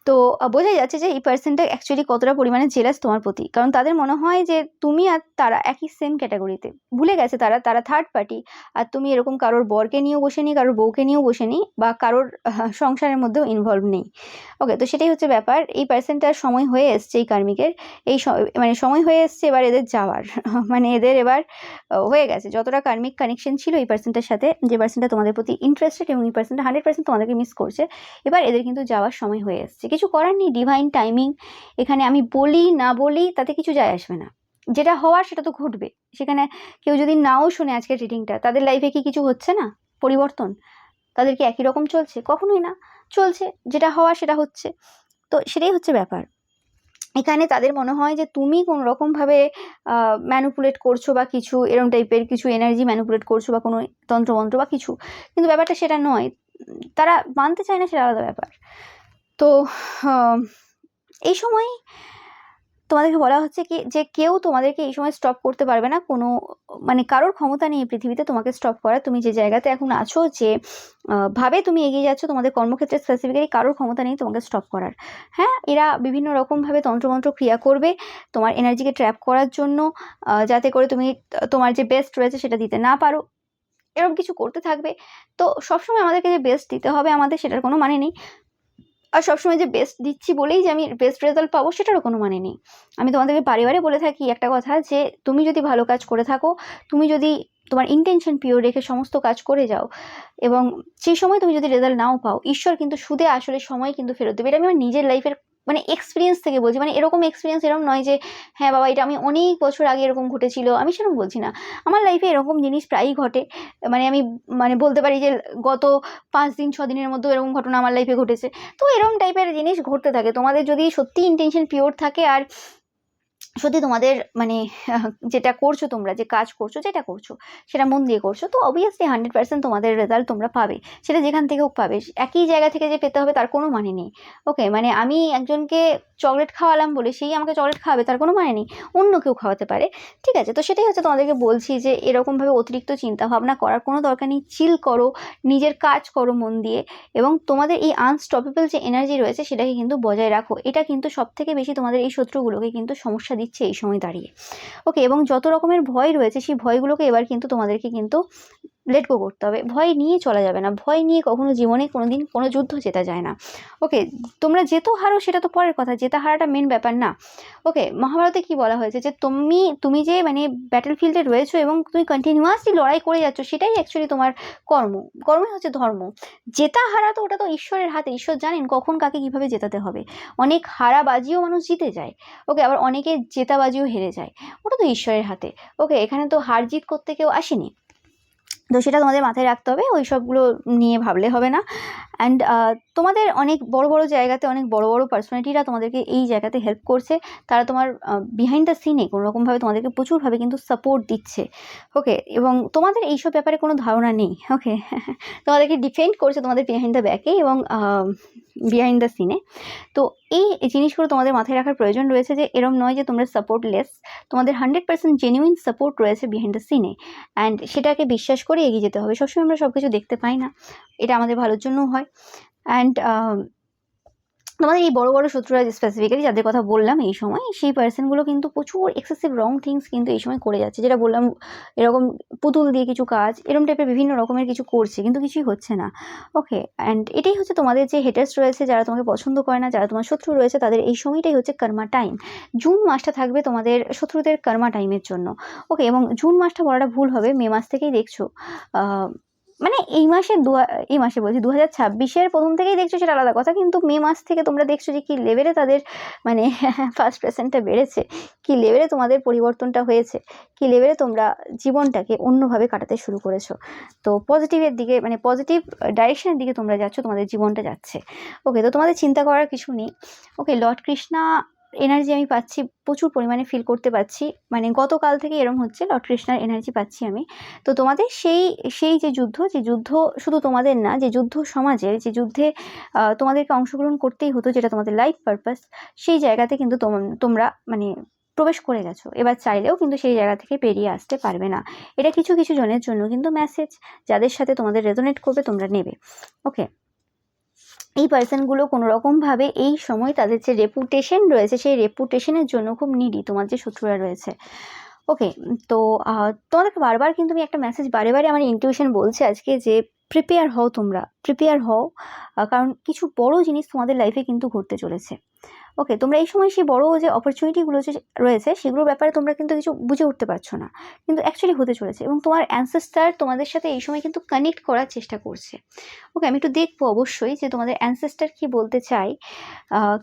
তো বোঝাই যাচ্ছে যে এই পার্সনটা অ্যাকচুয়ালি কতটা পরিমাণে জেলাস তোমার প্রতি, কারণ তাদের মনে হয় যে তুমি আর তারা একই সেম ক্যাটাগরিতে। ভুলে গেছে তারা থার্ড পার্টি, আর তুমি এরকম কারোর বরকে নিয়েও বসে নি, কারোর বউকে নিয়েও বসে নি, বা কারোর সংসারের মধ্যেও ইনভলভ নেই। ওকে, তো সেটাই হচ্ছে ব্যাপার। এই পার্সনটার সময় হয়ে এসছে, এই কার্মিকের মানে সময় হয়ে এসছে এবার এদের যাওয়ার মানে এদের এবার হয়ে গেছে। যতটা কার্মিক কানেকশন ছিল এই পার্সনটার সাথে, যে পার্সনটা তোমাদের প্রতি ইন্টারেস্টেড এবং এই পার্সনটা 100% তোমাদেরকে মিস করছে, এবার এদের কিন্তু যাওয়ার সময় হয়ে এসছে। কিছু করার নেই, ডিভাইন টাইমিং। এখানে আমি বলি না বলি তাতে কিছু যায় আসবে না, যেটা হওয়ার সেটা তো ঘটবে। সেখানে কেউ যদি নাও শুনে আজকের রিডিংটা, তাদের লাইফে কি কিছু হচ্ছে না পরিবর্তন? তাদের কি একই রকম চলছে? কখনোই না, চলছে, যেটা হওয়ার সেটা হচ্ছে। তো সেটাই হচ্ছে ব্যাপার। এখানে তাদের মনে হয় যে তুমি কোনো রকমভাবে ম্যানুপুলেট করছো বা কিছু এরকম টাইপের কিছু এনার্জি ম্যানুপুলেট করছো বা কোনো তন্ত্রমন্ত্র বা কিছু, কিন্তু ব্যাপারটা সেটা নয়। তারা মানতে চায় না, সেটা আলাদা ব্যাপার। তো এই সময় তোমাদেরকে বলা হচ্ছে কি যে কেউ তোমাদেরকে এই সময় স্টপ করতে পারবে না, কোনো মানে কারোর ক্ষমতা নেই পৃথিবীতে তোমাকে স্টপ করার। তুমি যে জায়গাতে এখন আছো, যে ভাবে তুমি এগিয়ে যাচ্ছ তোমাদের কর্মক্ষেত্রে স্পেসিফিক্যালি, কারোর ক্ষমতা নেই তোমাকে স্টপ করার। হ্যাঁ, এরা বিভিন্ন রকমভাবে তন্ত্রমন্ত্র ক্রিয়া করবে তোমার এনার্জিকে ট্র্যাপ করার জন্য, যাতে করে তুমি তোমার যে বেস্ট রয়েছে সেটা দিতে না পারো, এরকম কিছু করতে থাকবে। তো সবসময় আমাদেরকে যে বেস্ট দিতে হবে আমাদের, সেটার কোনো মানে নেই। আর সবসময় যে বেস্ট দিচ্ছি বলেই যে আমি বেস্ট রেজাল্ট পাবো, সেটারও কোনো মানে নেই। আমি তোমাদেরকে বারে বারে বলে থাকি একটা কথা, যে তুমি যদি ভালো কাজ করে থাকো, তুমি যদি তোমার ইন্টেনশন পিওর রেখে সমস্ত কাজ করে যাও, এবং সেই সময় তুমি যদি রেজাল্ট নাও পাও, ঈশ্বর কিন্তু সুদে আসলে সময় কিন্তু ফেরত দেবে। এটা আমি আমার নিজের লাইফের মানে এক্সপিরিয়েন্স থেকে বলছি। মানে এরকম এক্সপিরিয়েন্স এরকম নয় যে হ্যাঁ বাবা এটা আমি অনেক বছর আগে এরকম ঘটেছিল, আমি সেরকম বলছি না। আমার লাইফে এরকম জিনিস প্রায়ই ঘটে। মানে আমি মানে বলতে পারি যে গত 5 দিন 6 দিনের মধ্যেও এরকম ঘটনা আমার লাইফে ঘটেছে। তো এরকম টাইপের জিনিস ঘটতে থাকে। তোমাদের যদি সত্যি ইন্টেনশন পিওর থাকে, আর সত্যি তোমাদের মানে যেটা করছো, তোমরা যে কাজ করছো, যেটা করছো সেটা মন দিয়ে করছো, তো অবভিয়াসলি 100% তোমাদের রেজাল্ট তোমরা পাবে। সেটা যেখান থেকে হোক পাবে, একই জায়গা থেকে যে পেতে হবে তার কোনো মানে নেই। ওকে, মানে আমি একজনকে চকলেট খাওয়ালাম বলে সেই আমাকে চকলেট খাওয়াবে তার কোনো মানে নেই, অন্য কেউ খাওয়াতে পারে। ঠিক আছে, তো সেটাই হচ্ছে তোমাদেরকে বলছি যে এরকমভাবে অতিরিক্ত চিন্তা ভাবনা করার কোনো দরকার নেই। চিল করো, নিজের কাজ করো মন দিয়ে, এবং তোমাদের এই আনস্টপেবল যে এনার্জি রয়েছে সেটাকে কিন্তু বজায় রাখো। এটা কিন্তু সব থেকে বেশি তোমাদের এই শত্রুগুলোকে কিন্তু সমস্যা দিচ্ছে এই সময় দাঁড়িয়ে। ওকে, এবং যত রকমের ভয় রয়েছে সেই ভয়গুলোকে এবার কিন্তু তোমাদেরকে কিন্তু লেট গো করতে হবে। ভয় নিয়ে চলা যাবে না, ভয় নিয়ে কখনো জীবনে কোনোদিন কোনো যুদ্ধ জেতা যায় না। ওকে, তোমরা যেতেও হারো সেটা তো পরের কথা, জেতা হারাটা মেন ব্যাপার না। ওকে, মহাভারতে কি বলা হয়েছে যে তুমি যে মানে ব্যাটল ফিল্ডে রয়েছো এবং তুমি কন্টিনিউয়াসলি লড়াই করে যাচ্ছ, সেটাই অ্যাকচুয়ালি তোমার কর্মই হচ্ছে ধর্ম। জেতা হারা তো ওটা তো ঈশ্বরের হাতে, ঈশ্বর জানেন কখন কাকে কিভাবে জেতাতে হবে। অনেক হারাবাজিও মানুষ জিতে যায়। ওকে, আবার অনেকে জেতাবাজিও হেরে যায়, ওটা তো ঈশ্বরের হাতে। ওকে, এখানে তো হার জিত করতে কেউ আসেনি, তো সেটা তোমাদের মাথায় রাখতে হবে, ওই সবগুলো নিয়ে ভাবলে হবে না। অ্যান্ড তোমাদের অনেক বড় বড় জায়গাতে অনেক বড় বড় পার্সোনালিটিরা তোমাদেরকে এই জায়গাতে হেল্প করছে। তারা তোমার বিহাইন্ড দ্য সিনে কোনো রকমভাবে তোমাদেরকে প্রচুরভাবে কিন্তু সাপোর্ট দিচ্ছে। ওকে, এবং তোমাদের এইসব ব্যাপারে কোনো ধারণা নেই। ওকে তোমাদেরকে ডিফেন্ড করছে তোমাদের বিহাইন্ড দ্য ব্যাকে এবং বিহাইন্ড দ্য সিনে। তো এই জিনিসগুলো তোমাদের মাথায় রাখার প্রয়োজন রয়েছে, যে এরম নয় যে তোমরা সাপোর্টলেস, তোমাদের 100% জেনুইন সাপোর্ট রয়েছে বিহাইন্ড দ্য সিনে। অ্যান্ড সেটাকে বিশ্বাস করে এগিয়ে যেতে হবে। সবসময় আমরা সব কিছু দেখতে পাই না, এটা আমাদের ভালোর জন্যও হয়। অ্যান্ড তোমাদের এই বড় বড় শত্রুরা স্পেসিফিক্যালি যাদের কথা বললাম এই সময়, সেই পার্সনগুলো কিন্তু প্রচুর এক্সেসিভ রং থিংস কিন্তু এই সময় করে যাচ্ছে। যেটা বললাম এরকম পুতুল দিয়ে কিছু কাজ, এরকম টাইপের বিভিন্ন রকমের কিছু করছে, কিন্তু কিছুই হচ্ছে না। ওকে, অ্যান্ড এটাই হচ্ছে তোমাদের যে হেটার্স রয়েছে, যারা তোমাকে পছন্দ করে না, যারা তোমার শত্রু রয়েছে, তাদের এই সময়টাই হচ্ছে কর্মা টাইম। জুন মাসটা থাকবে তোমাদের শত্রুদের কর্মা টাইমের জন্য। ওকে, এবং জুন মাসটা বলাটা ভুল হবে, মে মাস থেকেই দেখছো মানে এই মাসে বলছি 2026-এর প্রথম থেকেই দেখছো সেটা আলাদা কথা, কিন্তু মে মাস থেকে তোমরা দেখছো যে কি লেভেলে তাদের মানে ফার্স্ট পার্সেন্টটা বেড়েছে, কি লেভেলে তোমাদের পরিবর্তনটা হয়েছে, কি লেভেলে তোমরা জীবনটাকে অন্যভাবে কাটাতে শুরু করেছো। তো পজিটিভের দিকে মানে পজিটিভ ডাইরেকশনের দিকে তোমরা যাচ্ছ, তোমাদের জীবনটা যাচ্ছে। ওকে, তো তোমাদের চিন্তা করার কিছু নেই। ওকে, লর্ড কৃষ্ণা এনার্জি আমি পাচ্ছি, প্রচুর পরিমাণে ফিল করতে পারছি, মানে গতকাল থেকে এরকম হচ্ছে, লর্ড কৃষ্ণার এনার্জি পাচ্ছি আমি। তো তোমাদের সেই যে যুদ্ধ শুধু তোমাদের না, যে যুদ্ধ সমাজের, যে যুদ্ধে তোমাদেরকে অংশগ্রহণ করতেই হতো, যেটা তোমাদের লাইফ পারপাস, সেই জায়গাতে কিন্তু তোমরা মানে প্রবেশ করে গেছো। এবার চাইলেও কিন্তু সেই জায়গা থেকে বেরিয়ে আসতে পারবে না। এটা কিছু কিছু জনের জন্য কিন্তু মেসেজ, যাদের সাথে তোমাদের রেজোনেট করবে তোমরা নেবে। ওকে, এই পার্সনগুলো কোনো রকমভাবে এই সময় তাদের যে রেপুটেশন রয়েছে, সেই রেপুটেশনের জন্য খুব নিডি, তোমার যে শত্রুরা রয়েছে। ওকে, তো তোমাদেরকে বারবার কিন্তু আমি একটা মেসেজ বারে বারে আমার ইনটিউশন বলছে আজকে যে প্রিপেয়ার হও, তোমরা প্রিপেয়ার হও, কারণ কিছু বড় জিনিস তোমাদের লাইফে কিন্তু ঘটতে চলেছে। ওকে, তোমরা এই সময় সেই বড় যে অপরচুনিটিগুলো যে রয়েছে সেগুলোর ব্যাপারে তোমরা কিন্তু কিছু বুঝে উঠতে পারছো না, কিন্তু অ্যাকচুয়ালি হতে চলেছে, এবং তোমার অ্যানসেস্টার তোমাদের সাথে এই সময় কিন্তু কানেক্ট করার চেষ্টা করছে। ওকে, আমি একটু দেখবো অবশ্যই যে তোমাদের অ্যানসেস্টার কি বলতে চাই।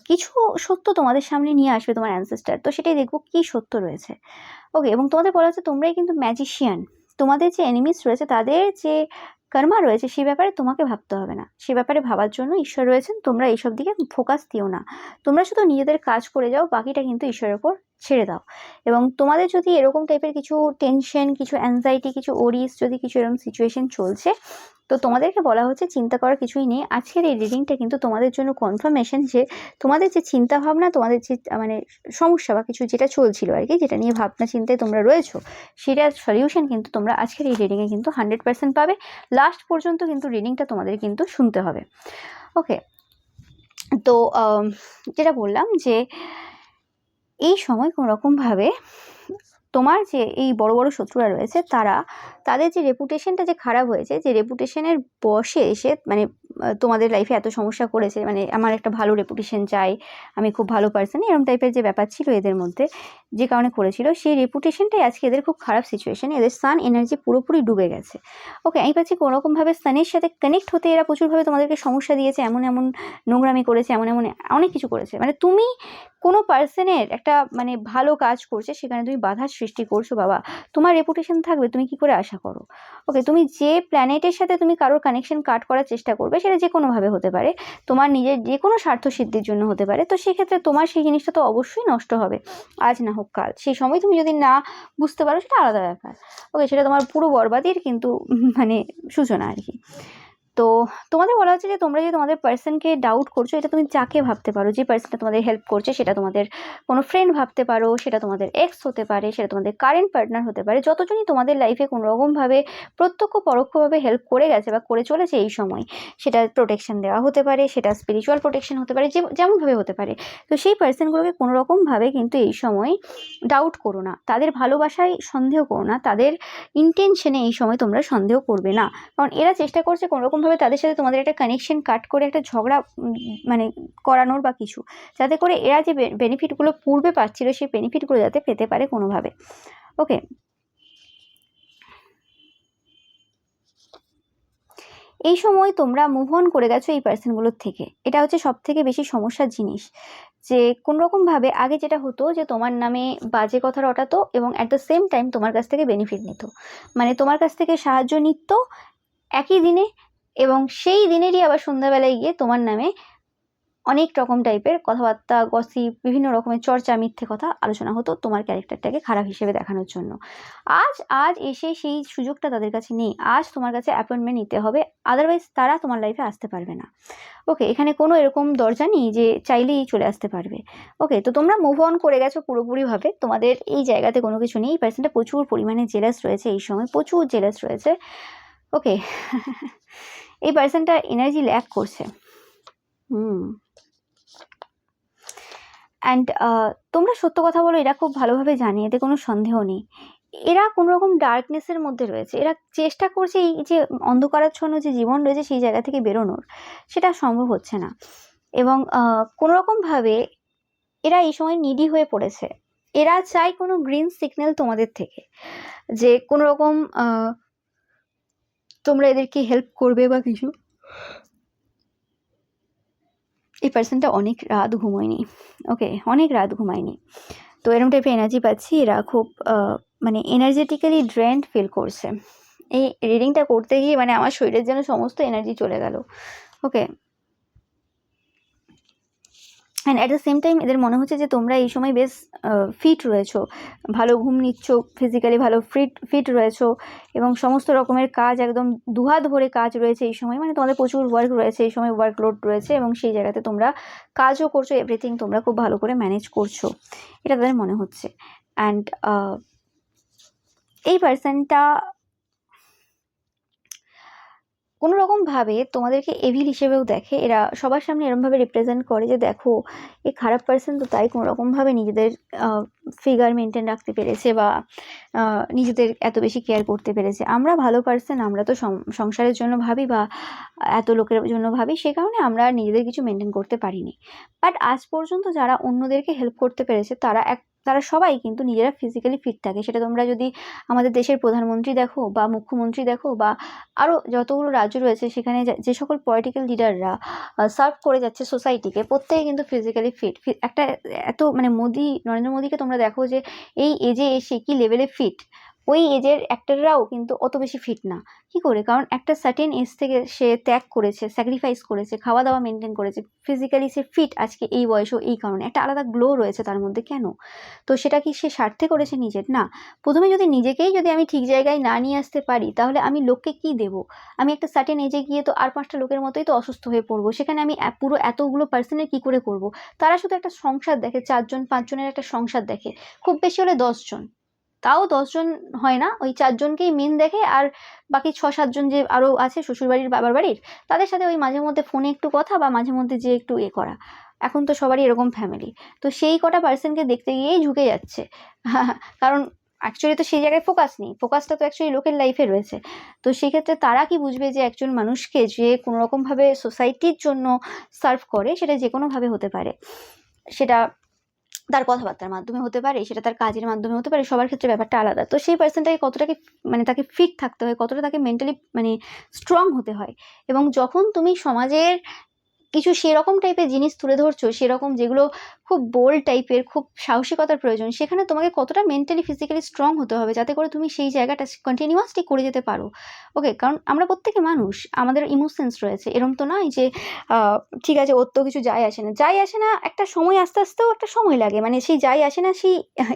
কিছু সত্য তোমাদের সামনে নিয়ে আসবে তোমার অ্যানসেস্টার, তো সেটাই দেখবো কি সত্য রয়েছে। ওকে, এবং তোমাদের বলা হচ্ছে তোমরাই কিন্তু ম্যাজিশিয়ান। তোমাদের যে এনিমিস রয়েছে, তাদের যে কর্মা রয়েছে, সেই ব্যাপারে তোমাকে ভাবতে হবে না, সে ব্যাপারে ভাবার জন্য ঈশ্বর রয়েছেন। তোমরা এইসব দিকে ফোকাস দিও না, তোমরা শুধু নিজেদের কাজ করে যাও, বাকিটা কিন্তু ঈশ্বরের ওপর ছেড়ে দাও। এবং তোমাদের যদি এরকম টাইপের কিছু টেনশন, কিছু অ্যাংজাইটি, কিছু ওরিস, যদি কিছু এরকম সিচুয়েশন চলছে, তো তোমাদেরকে বলা হচ্ছে চিন্তা করার কিছুই নেই। আজকের এই রিডিংটা কিন্তু তোমাদের জন্য কনফার্মেশন যে তোমাদের যে চিন্তা ভাবনা, তোমাদের যে মানে সমস্যা বা কিছু যেটা চলছিল আর কি, যেটা নিয়ে ভাবনা চিন্তায় তোমরা রয়েছো, সেটার সলিউশন কিন্তু তোমরা আজকের এই রিডিংয়ে কিন্তু 100% পাবে। লাস্ট পর্যন্ত কিন্তু রিডিংটা তোমাদের কিন্তু শুনতে হবে। ওকে, তো যেটা বললাম যে এই সময় কোনো রকমভাবে তোমার যে এই বড় বড় শত্রুরা রয়েছে, তাদের যে রেপুটেশনটা যে খারাপ হয়েছে, যে রেপুটেশনের বশে এসে মানে তোমাদের লাইফে এত সমস্যা করেছে, মানে আমার একটা ভালো রেপুটেশন চাই, আমি খুব ভালো পার্সন, এরকম টাইপের যে ব্যাপার ছিল এদের মধ্যে, যে কারণে করেছিল, সেই রেপুটেশনটাই আজকে এদের খুব খারাপ সিচুয়েশন, এদের সান এনার্জি পুরোপুরি ডুবে গেছে। ওকে, আমি পাচ্ছি কোনোরকমভাবে সানের সাথে কানেক্ট হতে এরা প্রচুরভাবে তোমাদেরকে সমস্যা দিয়েছে, এমন এমন নোংরামি করেছে, এমন এমন অনেক কিছু করেছে। মানে তুমি কোনো পার্সনের একটা মানে ভালো কাজ করছে, সেখানে তুমি বাধার সৃষ্টি করছো, বাবা তোমার রেপুটেশন থাকবে, তুমি কি করে আশা করো? ওকে, তুমি যে প্ল্যানেটের সাথে তুমি কারোর কানেকশন কাট করার চেষ্টা করবে, সেটা যে কোনোভাবে হতে পারে, তোমার নিজের যে কোনো স্বার্থ সিদ্ধির জন্য হতে পারে, তো সেক্ষেত্রে তোমার সেই জিনিসটা তো অবশ্যই নষ্ট হবে, আজ না হোক কাল। সেই সময় তুমি যদি না বুঝতে পারো, সেটা আলাদা ব্যাপার। ওকে, সেটা তোমার পুরো বরবাদির কিন্তু মানে সূচনা আর কি। তো তোমাদের বলা হচ্ছে যে তোমরা যে তোমাদের পার্সনকে ডাউট করছো, এটা তুমি যাকে ভাবতে পারো, যে পার্সনটা তোমাদের হেল্প করছে, সেটা তোমাদের কোনো ফ্রেন্ড ভাবতে পারো, সেটা তোমাদের এক্স হতে পারে, সেটা তোমাদের কারেন্ট পার্টনার হতে পারে, যতজনই তোমাদের লাইফে কোনো রকমভাবে প্রত্যক্ষ পরোক্ষভাবে হেল্প করে গেছে বা করে চলেছে এই সময়, সেটা প্রোটেকশন দেওয়া হতে পারে, সেটা স্পিরিচুয়াল প্রোটেকশন হতে পারে, যেমনভাবে হতে পারে। তো সেই পার্সনগুলোকে কোনো রকমভাবে কিন্তু এই সময় ডাউট করো না, তাদের ভালোবাসায় সন্দেহ করো না, তাদের ইন্টেনশনে এই সময় তোমরা সন্দেহ করবে না, কারণ এরা চেষ্টা করছে কোনোরকমভাবে তাদের সাথে তোমাদের একটা কানেকশন কাট করে একটা ঝগড়া মানে করানোর বা কিছু, যাতে করে এরা যে বেনিফিটগুলো পূর্বে পাচ্ছিল, সেই বেনিফিটগুলো যাতে পেতে পারে কোনোভাবে। ওকে, এই সময় তোমরা মুভ অন করে গেছো এই পার্সনগুলোর থেকে, এটা হচ্ছে সব থেকে বেশি সমস্যার জিনিস। যে কোনোরকমভাবে আগে যেটা হতো যে তোমার নামে বাজে কথা রটাতো, এবং অ্যাট দ্য সেম টাইম তোমার কাছ থেকে বেনিফিট নিত, মানে তোমার কাছ থেকে সাহায্য নিত একই দিনে, এবং সেই দিনেরই আবার সন্ধ্যাবেলায় গিয়ে তোমার নামে অনেক রকম টাইপের কথাবার্তা, গসিপ, বিভিন্ন রকমের চর্চা, মিথ্যে কথা আলোচনা হতো তোমার ক্যারেক্টারটাকে খারাপ হিসেবে দেখানোর জন্য। আজ এসে সেই সুযোগটা তাদের কাছে নেই, আজ তোমার কাছে অ্যাপয়েন্টমেন্ট নিতে হবে, আদারওয়াইজ তারা তোমার লাইফে আসতে পারবে না। ওকে, এখানে কোনো এরকম দরজা নেই যে চাইলেই চলে আসতে পারবে। ওকে, তো তোমরা মুভ অন করে গেছো পুরোপুরিভাবে, তোমাদের এই জায়গাতে কোনো কিছু নেই। এই পার্সনটা প্রচুর পরিমাণে জেলাস রয়েছে এই সময়, প্রচুর জেলাস রয়েছে। ওকে, এই পার্সনটা এনার্জি ল্যাক করছে। অ্যান্ড তোমরা সত্য কথা বলো, এরা খুব ভালোভাবে জানে, এতে কোনো সন্দেহ নেই। এরা কোনো রকম ডার্কনেসের মধ্যে রয়েছে, এরা চেষ্টা করছে এই যে অন্ধকারাচ্ছন্ন যে জীবন রয়েছে, সেই জায়গা থেকে বেরোনোর, সেটা সম্ভব হচ্ছে না। এবং কোনো রকমভাবে এরা এই সময় নিডি হয়ে পড়েছে। এরা চায় কোনো গ্রিন সিগন্যাল তোমাদের থেকে, যে কোনো রকম তোমরা এদেরকে হেল্প করবে বা কিছু। এই পার্সনটা অনেক রাত ঘুমোয়নি, ওকে, অনেক রাত ঘুমায়নি। তো এরকম টাইপের এনার্জি পাচ্ছি। এরা খুব মানে এনার্জেটিক্যালি ড্রেন্ড ফিল করছে। এই রিডিংটা করতে গিয়ে মানে আমার শরীরের যেন সমস্ত এনার্জি চলে গেল। Okay, and at the same time এদের মনে হচ্ছে যে তোমরা এই সময় বেশ ফিট রয়েছো, ভালো ঘুম নিচ্ছ, ফিজিক্যালি ভালো ফিট রয়েছো, এবং সমস্ত রকমের কাজ একদম দুহাত ভরে কাজ রয়েছে এই সময়। মানে তোমাদের প্রচুর ওয়ার্ক রয়েছে এই সময়, ওয়ার্কলোড রয়েছে, এবং সেই জায়গাতে তোমরা কাজও করছো, এভরিথিং তোমরা খুব ভালো করে ম্যানেজ করছো, এটা তাদের মনে হচ্ছে। অ্যান্ড এই পার্সনটা কোনো রকমভাবে তোমাদেরকে এভিল হিসেবেও দেখে। এরা সবার সামনে এরকমভাবে রিপ্রেজেন্ট করে যে দেখো এই খারাপ পার্সন তো তাই কোনো রকমভাবে নিজেদের ফিগার মেনটেন রাখতে পেরেছে বা নিজেদের এত বেশি কেয়ার করতে পেরেছে। আমরা ভালো পার্সন, আমরা তো সংসারের জন্য ভাবি বা এত লোকের জন্য ভাবি, সে কারণে আমরা নিজেদের কিছু মেনটেন করতে পারিনি। বাট আজ পর্যন্ত যারা অন্যদেরকে হেল্প করতে পেরেছে তারা সবাই কিন্তু নিজেরা ফিজিক্যালি ফিট থাকে। সেটা তোমরা যদি আমাদের দেশের প্রধানমন্ত্রী দেখো বা মুখ্যমন্ত্রী দেখো বা আরও যতগুলো রাজ্য রয়েছে সেখানে যে সকল পলিটিক্যাল লিডাররা সার্ভ করে যাচ্ছে সোসাইটিকে, প্রত্যেকে কিন্তু ফিজিক্যালি ফিট। একটা এত মানে নরেন্দ্র মোদীকে তোমরা দেখো যে এই এজে এসে কি লেভেলে ফিট, ওই এজের অ্যাক্টররাও কিন্তু অত বেশি ফিট না। কি করে? কারণ একটা সার্টেন এজ থেকে সে ত্যাগ করেছে, স্যাক্রিফাইস করেছে, খাওয়া দাওয়া মেনটেন করেছে, ফিজিক্যালি সে ফিট আজকে এই বয়সেও। এই কারণে একটা আলাদা গ্লো রয়েছে তার মধ্যে। কেন? তো সেটা কি সে স্বার্থে করেছে নিজের? না। প্রথমে যদি নিজেকেই যদি আমি ঠিক জায়গায় না নিয়ে আসতে পারি তাহলে আমি লোককে কি দেব? আমি একটা সার্টেন এজে গিয়ে তো আর 5টা লোকের মতোই তো অসুস্থ হয়ে পড়বো। সেখানে আমি পুরো এতগুলো পার্সনের কি করে করব? তারা শুধু একটা সংসার দেখে, 4 জন 5 জনের একটা সংসার দেখে, খুব বেশি হলে 10 জন, তাও 10 জন হয় না, ওই 4 জনকেই মেন দেখে, আর বাকি 6-7 জন যে আরও আছে শ্বশুরবাড়ির বাবার বাড়ির, তাদের সাথে ওই মাঝে মধ্যে ফোনে একটু কথা বা মাঝে মধ্যে যে একটু করা। এখন তো সবারই এরকম ফ্যামিলি, তো সেই কটা পার্সনকে দেখতে গিয়েই ঝুঁকে যাচ্ছে। কারণ অ্যাকচুয়ালি তো সেই জায়গায় ফোকাস নেই, ফোকাসটা তো অ্যাকচুয়ালি লোকের লাইফে রয়েছে। তো সেক্ষেত্রে তারা কি বুঝবে যে একজন মানুষকে যে কোনো রকমভাবে সোসাইটির জন্য সার্ভ করে, সেটা যে কোনোভাবে হতে পারে, সেটা তার কথাবার্তার মাধ্যমে হতে পারে, সেটা তার কাজের মাধ্যমে হতে পারে, সবার ক্ষেত্রে ব্যাপারটা আলাদা। তো সেই পার্সনটাকে কতটাকে মানে তাকে ফিট থাকতে হয়, কতটা তাকে মেন্টালি মানে স্ট্রং হতে হয়। এবং যখন তুমি সমাজের কিছু সেরকম টাইপের জিনিস তুলে ধরছো, সেরকম যেগুলো খুব বোল্ড টাইপের, খুব সাহসিকতার প্রয়োজন, সেখানে তোমাকে কতটা মেন্টালি ফিজিক্যালি স্ট্রং হতে হবে যাতে করে তুমি সেই জায়গাটা কন্টিনিউয়াসলি করে যেতে পারো। ওকে, কারণ আমরা প্রত্যেকে মানুষ, আমাদের ইমোশনস রয়েছে। এরম তো নয় যে ঠিক আছে ওর তো কিছু যায় আসে না, একটা সময় আস্তে আস্তেও একটা সময় লাগে, মানে সেই যায় আসে না, সেই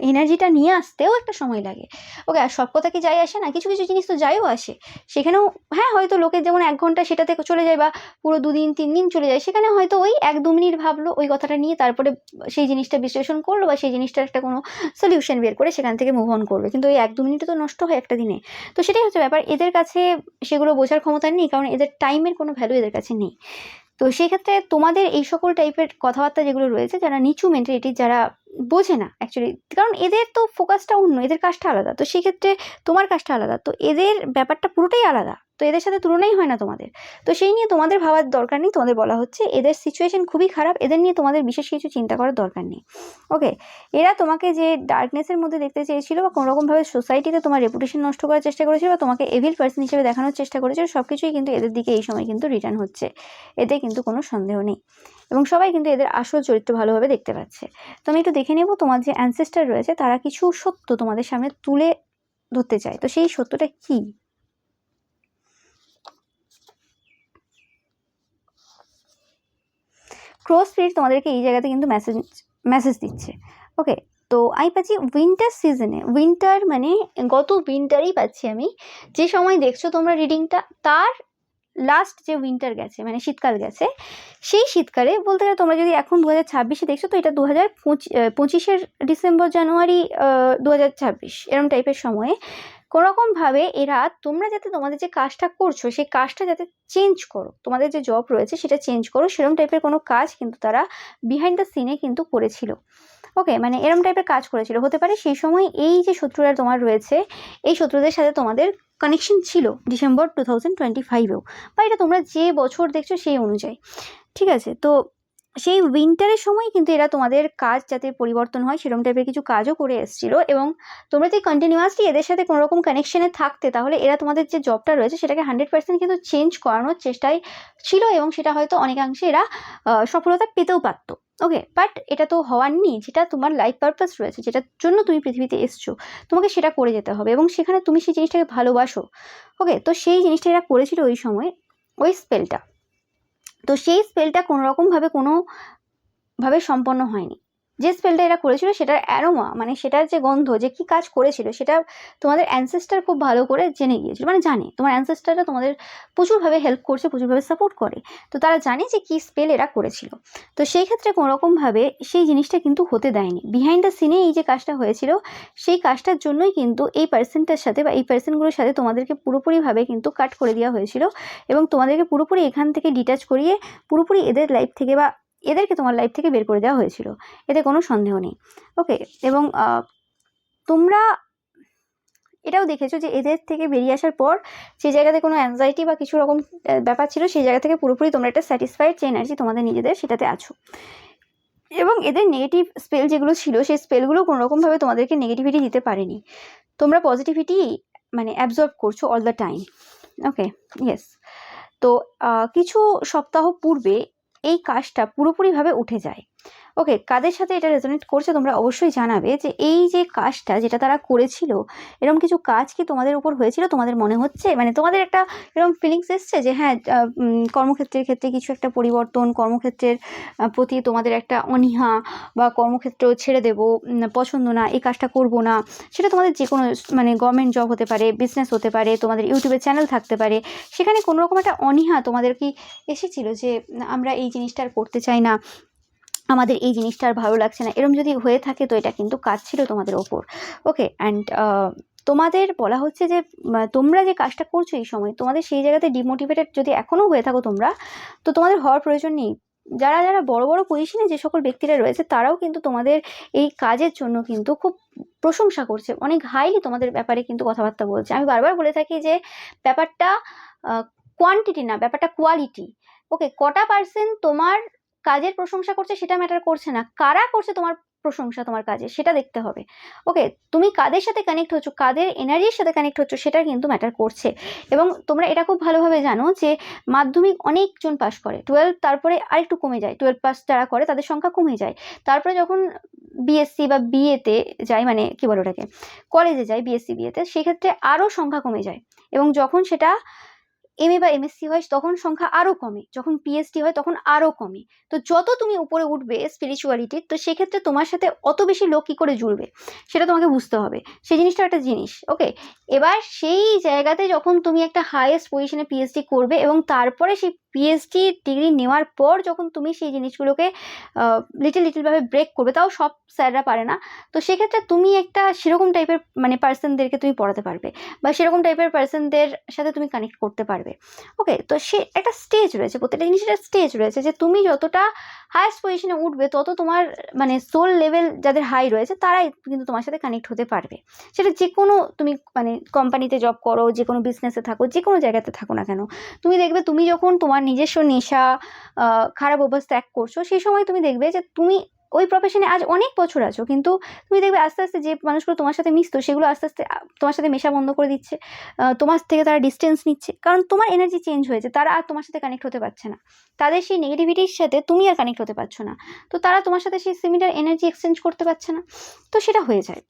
এনার্জিটা নিয়ে আসতেও একটা সময় লাগে। ওকে, আর সব কথা কি যায় আসে না, কিছু কিছু জিনিস তো যায়ও আসে। সেখানেও হ্যাঁ হয়তো লোকের যেমন 1 ঘন্টা সেটাতে চলে যায় বা পুরো 2 দিন 3 দিন চলে যায়, সেখানে হয়তো ওই 1-2 মিনিট ভাবলো ওই কথাটা নিয়ে, তারপরে সেই জিনিসটা বিশ্লেষণ করলো বা সেই জিনিসটার একটা কোনো সলিউশন বের করে সেখান থেকে মুভ অন করবে। কিন্তু ওই 1-2 মিনিটে তো নষ্ট হয় একটা দিনে। তো সেটাই হচ্ছে ব্যাপার, এদের কাছে সেগুলো বোঝার ক্ষমতা নেই, কারণ এদের টাইমের কোনো ভ্যালু এদের কাছে নেই। তো সেই ক্ষেত্রে তোমাদের এই সকল টাইপের কথাবার্তা যেগুলো রয়েছে, যারা নিচু মেন্টালিটির, যারা বোঝে না অ্যাকচুয়ালি, কারণ এদের তো ফোকাসটা অন্য, এদের কাজটা আলাদা, তো সেই ক্ষেত্রে তোমার কাজটা আলাদা, তো এদের ব্যাপারটা পুরোটাই আলাদা, তো এদের সাথে তুলনাই হয় না তোমাদের। তো সেই নিয়ে তোমাদের ভাবার দরকার নেই, তোমাদের বলা হচ্ছে এদের সিচুয়েশন খুবই খারাপ, এদের নিয়ে তোমাদের বিশেষ কিছু চিন্তা করার দরকার নেই। ওকে, এরা তোমাকে যে ডার্কনেসের মধ্যে দেখতে চেয়েছিল বা কোনোরকমভাবে সোসাইটিতে তোমার রেপুটেশন নষ্ট করার চেষ্টা করেছিল বা তোমাকে এভিল পার্সন হিসেবে দেখানোর চেষ্টা করেছিল, সব কিছুই কিন্তু এদের দিকে এই সময় কিন্তু রিটার্ন হচ্ছে, এতে কিন্তু কোনো সন্দেহ নেই। এবং সবাই কিন্তু এদের আসল চরিত্র ভালোভাবে দেখতে পাচ্ছে। তো আমি একটু দেখে নেব তোমার যে অ্যানসেস্টার রয়েছে তারা কিছু সত্য তোমাদের সামনে তুলে ধরতে চায়, তো সেই সত্যটা কি? ক্রস স্পিরিট তোমাদেরকে এই জায়গাতে কিন্তু মেসেজ দিচ্ছে। ওকে, তো আমি পাচ্ছি উইন্টার সিজনে, উইন্টার মানে গত উইন্টারই পাচ্ছি আমি, যে সময় দেখছো তোমরা রিডিংটা, তার লাস্ট যে উইন্টার গেছে মানে শীতকাল গেছে, সেই শীতকালে বলতে গেলে তোমরা যদি এখন 2026-এ দেখছো, তো এটা 2025-এর ডিসেম্বর জানুয়ারি 2026 এরম টাইপের সময়ে কোনোরকমভাবে এরা তোমরা যাতে তোমাদের যে কাজটা করছো সেই কাজটা যাতে চেঞ্জ করো, তোমাদের যে জব রয়েছে সেটা চেঞ্জ করো, সেরকম টাইপের কোনো কাজ কিন্তু তারা বিহাইন্ড দ্য সিনে কিন্তু করেছিল। ওকে, মানে এরম টাইপের কাজ করেছিল, হতে পারে সেই সময় এই যে শত্রুরা তোমার রয়েছে, এই শত্রুদের সাথে তোমাদের কানেকশন ছিল ডিসেম্বর 2025-এও, বা এটা তোমরা যে বছর দেখছো সেই অনুযায়ী। ঠিক আছে, তো সেই উইন্টারের সময় কিন্তু এরা তোমাদের কাজ যাতে পরিবর্তন হয় সেরকম টাইপের কিছু কাজও করে এসেছিল, এবং তোমরা যদি কন্টিনিউয়াসলি এদের সাথে কোনো রকম কানেকশনে থাকতে তাহলে এরা তোমাদের যে জবটা রয়েছে সেটাকে 100% কিন্তু চেঞ্জ করানোর চেষ্টায় ছিল, এবং সেটা হয়তো অনেকাংশে এরা সফলতা পেতেও পারতো। ওকে, বাট এটা তো হওয়ার নেই। যেটা তোমার লাইফ পারপাস রয়েছে, যেটার জন্য তুমি পৃথিবীতে এসছো, তোমাকে সেটা করে যেতে হবে, এবং সেখানে তুমি সেই জিনিসটাকে ভালোবাসো। ওকে, তো সেই জিনিসটা এরা করেছিল ওই সময়, ওই স্পেলটা। তো সেই স্পেলটা কোনোভাবে সম্পন্ন হয়নি। যে স্পেলটা এরা করেছিল সেটার অ্যারোমা, মানে সেটার যে গন্ধ, যে কি কাজ করেছিল সেটা তোমাদের অ্যানসেস্টার খুব ভালো করে জেনে গিয়েছিল, মানে জানে তোমার অ্যানসেস্টাররা তোমাদের প্রচুরভাবে হেল্প করছে, প্রচুরভাবে সাপোর্ট করে, তো তারা জানে যে কি স্পেল এরা করেছিল। তো সেই ক্ষেত্রে কোনোরকমভাবে সেই জিনিসটা কিন্তু হতে দেয়নি। বিহাইন্ড দ্য সিনে এই যে কাজটা হয়েছিল, সেই কাজটার জন্যই কিন্তু এই পার্সনটার সাথে বা এই পার্সনগুলোর সাথে তোমাদেরকে পুরোপুরিভাবে কিন্তু কাট করে দেওয়া হয়েছিল, এবং তোমাদেরকে পুরোপুরি এখান থেকে ডিটাচ করিয়ে পুরোপুরি এদের লাইফ থেকে বা এদেরকে তোমার লাইফ থেকে বের করে দেওয়া হয়েছিল, এতে কোনো সন্দেহ নেই। ওকে, এবং তোমরা এটাও দেখেছো যে এদের থেকে বেরিয়ে আসার পর যে জায়গাতে কোনো অ্যাংজাইটি বা কিছু রকম ব্যাপার ছিল, সেই জায়গা থেকে পুরোপুরি তোমরা একটা স্যাটিসফাইড যে এনার্জি তোমাদের নিজেদের সেটাতে আছো। এবং এদের নেগেটিভ স্পেল যেগুলো ছিল সেই স্পেলগুলো কোনোরকমভাবে তোমাদেরকে নেগেটিভিটি দিতে পারেনি। তোমরা পজিটিভিটি মানে অ্যাবজর্ব করছো all the time. Okay, yes. তো কিছু সপ্তাহ পূর্বে এই কাজটা পুরোপুরিভাবে উঠে যায়। ওকে, কাদের সাথে এটা রেজোনেট করছে তোমরা অবশ্যই জানাবে যে এই যে কাজটা যেটা তারা করেছিল, এরকম কিছু কাজ কি তোমাদের উপর হয়েছিল? তোমাদের মনে হচ্ছে, মানে তোমাদের একটা এরকম ফিলিংস এসছে যে হ্যাঁ, কর্মক্ষেত্রের ক্ষেত্রে কিছু একটা পরিবর্তন, কর্মক্ষেত্রের প্রতি তোমাদের একটা অনীহা, বা কর্মক্ষেত্র ছেড়ে দেবো, পছন্দ না, এই কাজটা করব না। সেটা তোমাদের যে কোনো মানে গভর্নমেন্ট জব হতে পারে, বিজনেস হতে পারে, তোমাদের ইউটিউবের চ্যানেল থাকতে পারে, সেখানে কোনো রকম একটা অনীহা তোমাদের কি এসেছিল যে আমরা এই জিনিসটা আর করতে চাই না, আমাদের এই জিনিসটা আর ভালো লাগছে না? এরকম যদি হয়ে থাকে তো এটা কিন্তু কাজ ছিল তোমাদের ওপর। ওকে, অ্যান্ড তোমাদের বলা হচ্ছে যে তোমরা যে কাজটা করছো এই সময়, তোমাদের সেই জায়গাতে ডিমোটিভেটেড যদি এখনও হয়ে থাকো তোমরা, তো তোমাদের হওয়ার প্রয়োজন নেই। যারা যারা বড় বড় পজিশনে যে সকল ব্যক্তিরা রয়েছে তারাও কিন্তু তোমাদের এই কাজের জন্য কিন্তু খুব প্রশংসা করছে, অনেক হাইলি তোমাদের ব্যাপারে কিন্তু কথাবার্তা বলছে। আমি বারবার বলে থাকি যে ব্যাপারটা কোয়ান্টিটি না, ব্যাপারটা কোয়ালিটি। ওকে, কটা পার্সেন্ট তোমার কাজের প্রশংসা করছে সেটা ম্যাটার করছে না, কারা করছে তোমার প্রশংসা তোমার কাজে সেটা দেখতে হবে। ওকে, তুমি কাদের সাথে কানেক্ট হচ্ছ, কাদের এনার্জির সাথে কানেক্ট হচ্ছ, সেটা কিন্তু ম্যাটার করছে। এবং তোমরা এটা খুব ভালোভাবে জানো যে মাধ্যমিক অনেকজন পাস করে, 12 তারপরে আরেকটু কমে যায়, 12 পাস যারা করে তাদের সংখ্যা কমে যায়। তারপরে যখন বিএসসি বা বিএতে যায়, মানে কি বলো ওটাকে, কলেজে যায়, বিএসসি বিএতে, সেক্ষেত্রে আরও সংখ্যা কমে যায়। এবং যখন সেটা এমএ বা এমএসসি হয় তখন সংখ্যা আরও কমে, যখন পিএইচডি হয় তখন আরও কমে। তো যত তুমি উপরে উঠবে স্পিরিচুয়ালিটির, তো সেক্ষেত্রে তোমার সাথে অত বেশি লোক কী করে জুড়বে সেটা তোমাকে বুঝতে হবে। সেই জিনিসটা একটা জিনিস। ওকে, এবার সেই জায়গাতে যখন তুমি একটা হাইয়েস্ট পজিশনে পিএইচডি করবে, এবং তারপরে সেই পিএইচডি ডিগ্রি নেওয়ার পর যখন তুমি সেই জিনিসগুলোকে লিটলভাবে ব্রেক করবে, তাও সব স্যাররা পারে না, তো সেক্ষেত্রে তুমি একটা সেরকম টাইপের মানে পার্সনদেরকে তুমি পড়াতে পারবে, বা সেরকম টাইপের পার্সনদের সাথে তুমি কানেক্ট করতে পারবে। ওকে, তো সে একটা স্টেজ রয়েছে, প্রত্যেকটা জিনিসের একটা স্টেজ রয়েছে, যে তুমি যতটা হাইয়েস্ট পজিশনে উঠবে তত তোমার মানে সোল লেভেল যাদের হাই রয়েছে তারাই কিন্তু তোমার সাথে কানেক্ট হতে পারবে। সেটা যে কোনো তুমি মানে কোম্পানিতে জব করো, যে কোনো বিজনেসে থাকো, যে কোনো জায়গাতে থাকো না কেন, তুমি দেখবে তুমি যখন তোমার নিজস্ব নেশা, খারাপ অভ্যাস ত্যাগ করছো, সেই সময় তুমি দেখবে যে তুমি ওই প্রফেশনে আজ অনেক বছর আছো, কিন্তু তুমি দেখবে আস্তে আস্তে যে মানুষগুলো তোমার সাথে মিশতো সেগুলো আস্তে আস্তে তোমার সাথে মেশা বন্ধ করে দিচ্ছে, তোমার থেকে তারা ডিস্টেন্স নিচ্ছে, কারণ তোমার এনার্জি চেঞ্জ হয়েছে, তারা আর তোমার সাথে কানেক্ট হতে পারছে না, তাদের সেই নেগেটিভিটির সাথে তুমি আর কানেক্ট হতে পারছো না, তো তারা তোমার সাথে সেই সিমিলার এনার্জি এক্সচেঞ্জ করতে পারছে না, তো সেটা হয়ে যায়।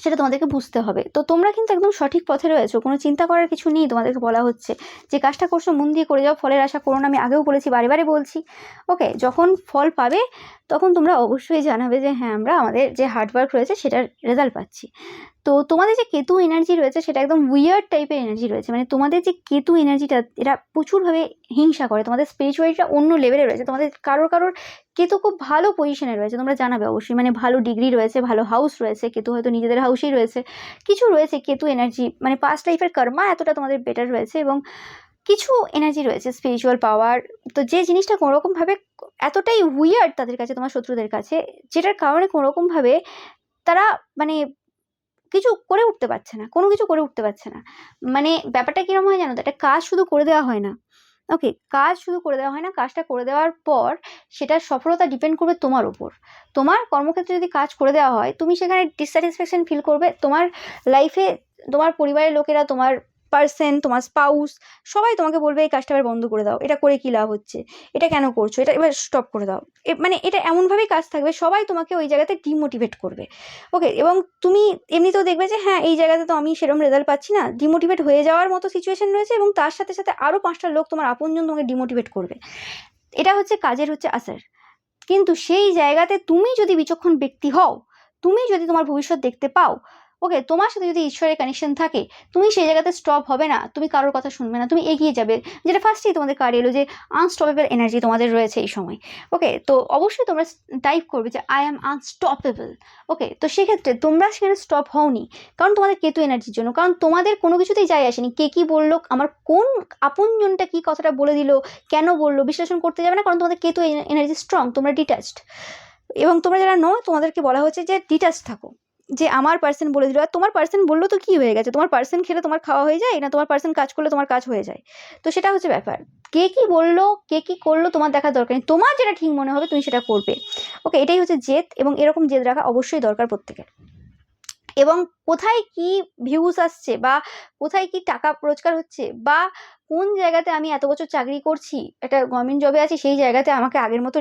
সেটা তোমাদেরকে বুঝতে হবে। তো তোমরা কিন্তু একদম সঠিক পথে রয়েছো, কোনো চিন্তা করার কিছু নেই। তোমাদেরকে বলা হচ্ছে যে কাজটা করছো মন দিয়ে করে যাও, ফলের আশা করো না, আমি আগেও বলেছি, বারে বারে বলছি। ওকে, যখন ফল পাবে তখন তোমরা অবশ্যই জানাবে যে হ্যাঁ, আমরা আমাদের যে হার্ডওয়ার্ক রয়েছে সেটার রেজাল্ট পাচ্ছি। তো তোমাদের যে কেতু এনার্জি রয়েছে সেটা একদম উইয়ার্ড টাইপের এনার্জি রয়েছে, মানে তোমাদের যে কেতু এনার্জিটা এটা প্রচুরভাবে হিংসা করে, তোমাদের স্পিরিচুয়ালিটিটা অন্য লেভেলে রয়েছে, তোমাদের কারোর কেতু খুব ভালো পজিশনে রয়েছে, তোমরা জানাবে অবশ্যই, মানে ভালো ডিগ্রি রয়েছে, ভালো হাউস রয়েছে, কেতু হয়তো নিজেদের হাউসেই রয়েছে, কিছু রয়েছে কেতু এনার্জি, মানে পাস্ট লাইফের কর্মা এতটা তোমাদের বেটার রয়েছে, এবং কিছু এনার্জি রয়েছে স্পিরিচুয়াল পাওয়ার। তো যে জিনিসটা কোনোরকমভাবে এতটাই উইয়ার্ড তাদের কাছে, তোমার শত্রুদের কাছে, যেটার কারণে কোনোরকমভাবে তারা মানে কিছু করে উঠতে পারছে না, কোনো কিছু করে উঠতে পারছে না। মানে ব্যাপারটা কীরকম হয় জানো তো, একটা কাজ শুধু করে দেওয়া হয় না, ওকে, কাজ শুধু করে দেওয়া হয় না, কাজটা করে দেওয়ার পর সেটার সফলতা ডিপেন্ড করবে তোমার উপর। তোমার কর্মক্ষেত্রে যদি কাজ করে দেওয়া হয়, তুমি সেখানে ডিসস্যাটিসফ্যাকশন ফিল করবে। তোমার লাইফে তোমার পরিবারের লোকেরা, তোমার পার্সন, তোমার স্পাউস, সবাই তোমাকে বলবে এই কাজটা এবার বন্ধ করে দাও, এটা করে কি লাভ হচ্ছে, এটা কেন করছো, এটা এবার স্টপ করে দাও। মানে এটা এমনভাবেই কাজ থাকবে, সবাই তোমাকে ওই জায়গাতে ডিমোটিভেট করবে। ওকে, এবং তুমি এমনিতেও দেখবে যে হ্যাঁ, এই জায়গাতে তো আমি সেরকম রেজাল্ট পাচ্ছি না, ডিমোটিভেট হয়ে যাওয়ার মতো সিচুয়েশন রয়েছে, এবং তার সাথে সাথে আরও 5টা লোক তোমার আপনজন তোমাকে ডিমোটিভেট করবে। এটা হচ্ছে কাজের হচ্ছে আসার। কিন্তু সেই জায়গাতে তুমি যদি বিচক্ষণ ব্যক্তি হও, তুমি যদি তোমার ভবিষ্যৎ দেখতে পাও, ওকে, তোমার সাথে যদি ঈশ্বরের কানেকশন থাকে, তুমি সেই জায়গাতে স্টপ হবে না, তুমি কারোর কথা শুনবে না, তুমি এগিয়ে যাবে। যেটা ফার্স্টেই তোমাদের কার্ড এলো যে আনস্টপেবল এনার্জি তোমাদের রয়েছে এই সময়। ওকে, তো অবশ্যই তোমরা টাইপ করবে যে আই অ্যাম আনস্টপেবল। ওকে, তো সেক্ষেত্রে তোমরা সেখানে স্টপ হওনি, কারণ তোমাদের কেতু এনার্জির জন্য, কারণ তোমাদের কোনো কিছুতেই যায় আসেনি কে কি বললো, আমার কোন আপনজনটা কি কথাটা বলে দিল, কেন বললো, বিশ্লেষণ করতে যাবে না, কারণ তোমাদের কেতু এনার্জি স্ট্রং, তোমরা ডিটাচড। এবং তোমরা যারা নও, তোমাদেরকে বলা হচ্ছে যে ডিটাচ থাকো, যে আমার পার্সন বলে দিল, আর তোমার পার্সন বললো তো কি হয়ে গেছে, তোমার পার্সন খেলে তোমার খাওয়া হয়ে যায় না, তোমার পার্সন কাজ করলে তোমার কাজ হয়ে যায়। তো সেটা হচ্ছে ব্যাপার, কে কি বললো, কে কি করলো, তোমার দেখার দরকার নেই, তোমার যেটা ঠিক মনে হবে তুমি সেটা করবে। ওকে, এটাই হচ্ছে জেদ, এবং এরকম জেদ রাখা অবশ্যই দরকার প্রত্যেকের। এবং কোথায় কি ভিউজ আসছে, বা কোথায় কি টাকা রোজগার হচ্ছে, বা কোন জায়গাতে আমি এত বছর চাকরি করছি, একটা গভর্নমেন্ট জবে আছি, সেই জায়গাতে আমাকে আগের মতো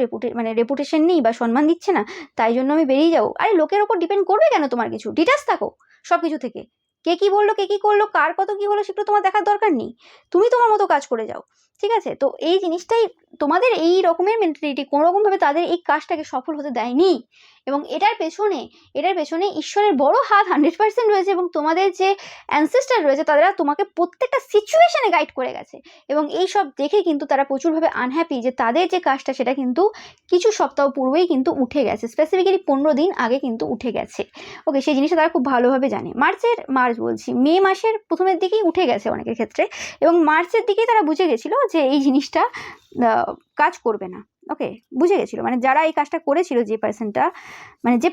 রেপুটেশন নেই বা সম্মান দিচ্ছে না, তাই জন্য আমি বেরিয়ে যাবো। আরে লোকের ওপর ডিপেন্ড করবে কেন তোমার কিছু, ডিটাচ থাকো সব কিছু থেকে। কে কি বললো, কে কি করলো, কার কত কি হলো, সেগুলো তোমার দেখার দরকার নেই, তুমি তোমার মতো কাজ করে যাও। ঠিক আছে, তো এই জিনিসটাই তোমাদের এই রকমের মেন্টালিটি কোনো রকমভাবে তাদের এই কাজটাকে সফল হতে দেয়নি। এবং এটার পেছনে ঈশ্বরের বড় হাত 100% রয়েছে, এবং তোমাদের যে অ্যানসেস্টার রয়েছে তারা তোমাকে প্রত্যেকটা সিচুয়েশনে গাইড করে গেছে। এবং এই সব দেখে কিন্তু তারা প্রচুরভাবে আনহ্যাপি যে তাদের যে কাজটা সেটা কিন্তু কিছু সপ্তাহ পূর্বেই কিন্তু উঠে গেছে, স্পেসিফিক্যালি 15 দিন আগে কিন্তু উঠে গেছে। ওকে, সেই জিনিসটা তারা খুব ভালোভাবে জানে। মে মাসের প্রথমের দিকেই উঠে গেছে অনেকের ক্ষেত্রে, এবং মার্চের দিকেই তারা বুঝে গেছিলো যে এই জিনিসটা কাজ করবে না। ওকে, বুঝে গেছিলো, মানে যারা এই কাজটা করেছিল, যে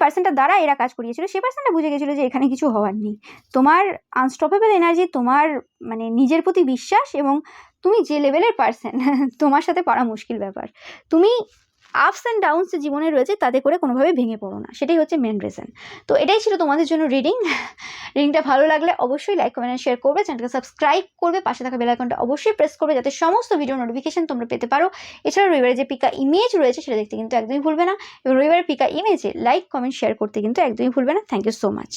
পার্সনটা দ্বারা এরা কাজ করিয়েছিল, সেই পার্সনটা বুঝে গেছিলো যে এখানে কিছু হওয়ার নেই। তোমার আনস্টপেবল এনার্জি, তোমার মানে নিজের প্রতি বিশ্বাস, এবং তুমি যে লেভেলের পার্সন তোমার সাথে পারা মুশকিল ব্যাপার। তুমি আপস অ্যান্ড ডাউনস যে জীবনে রয়েছে তাতে করে কোনোভাবে ভেঙে পড়ো না, সেটাই হচ্ছে মেন রিজন। তো এটাই ছিল তোমাদের জন্য রিডিংটা ভালো লাগলে অবশ্যই লাইক, কমেন্ট, শেয়ার করবে, চ্যানেলটাকে সাবস্ক্রাইব করবে, পাশে থাকা বেল আইকনটা অবশ্যই প্রেস করবে, যাতে সমস্ত ভিডিও নোটিফিকেশন তোমরা পেতে পারো। এছাড়া রবিবারে যে পিকা ইমেজ রয়েছে সেটা দেখতে কিন্তু একদমই ভুলবে না, এবং রবিবারের পিকা ইমেজে লাইক, কমেন্ট, শেয়ার করতে কিন্তু একদমই ভুলবে না। Thank you so much.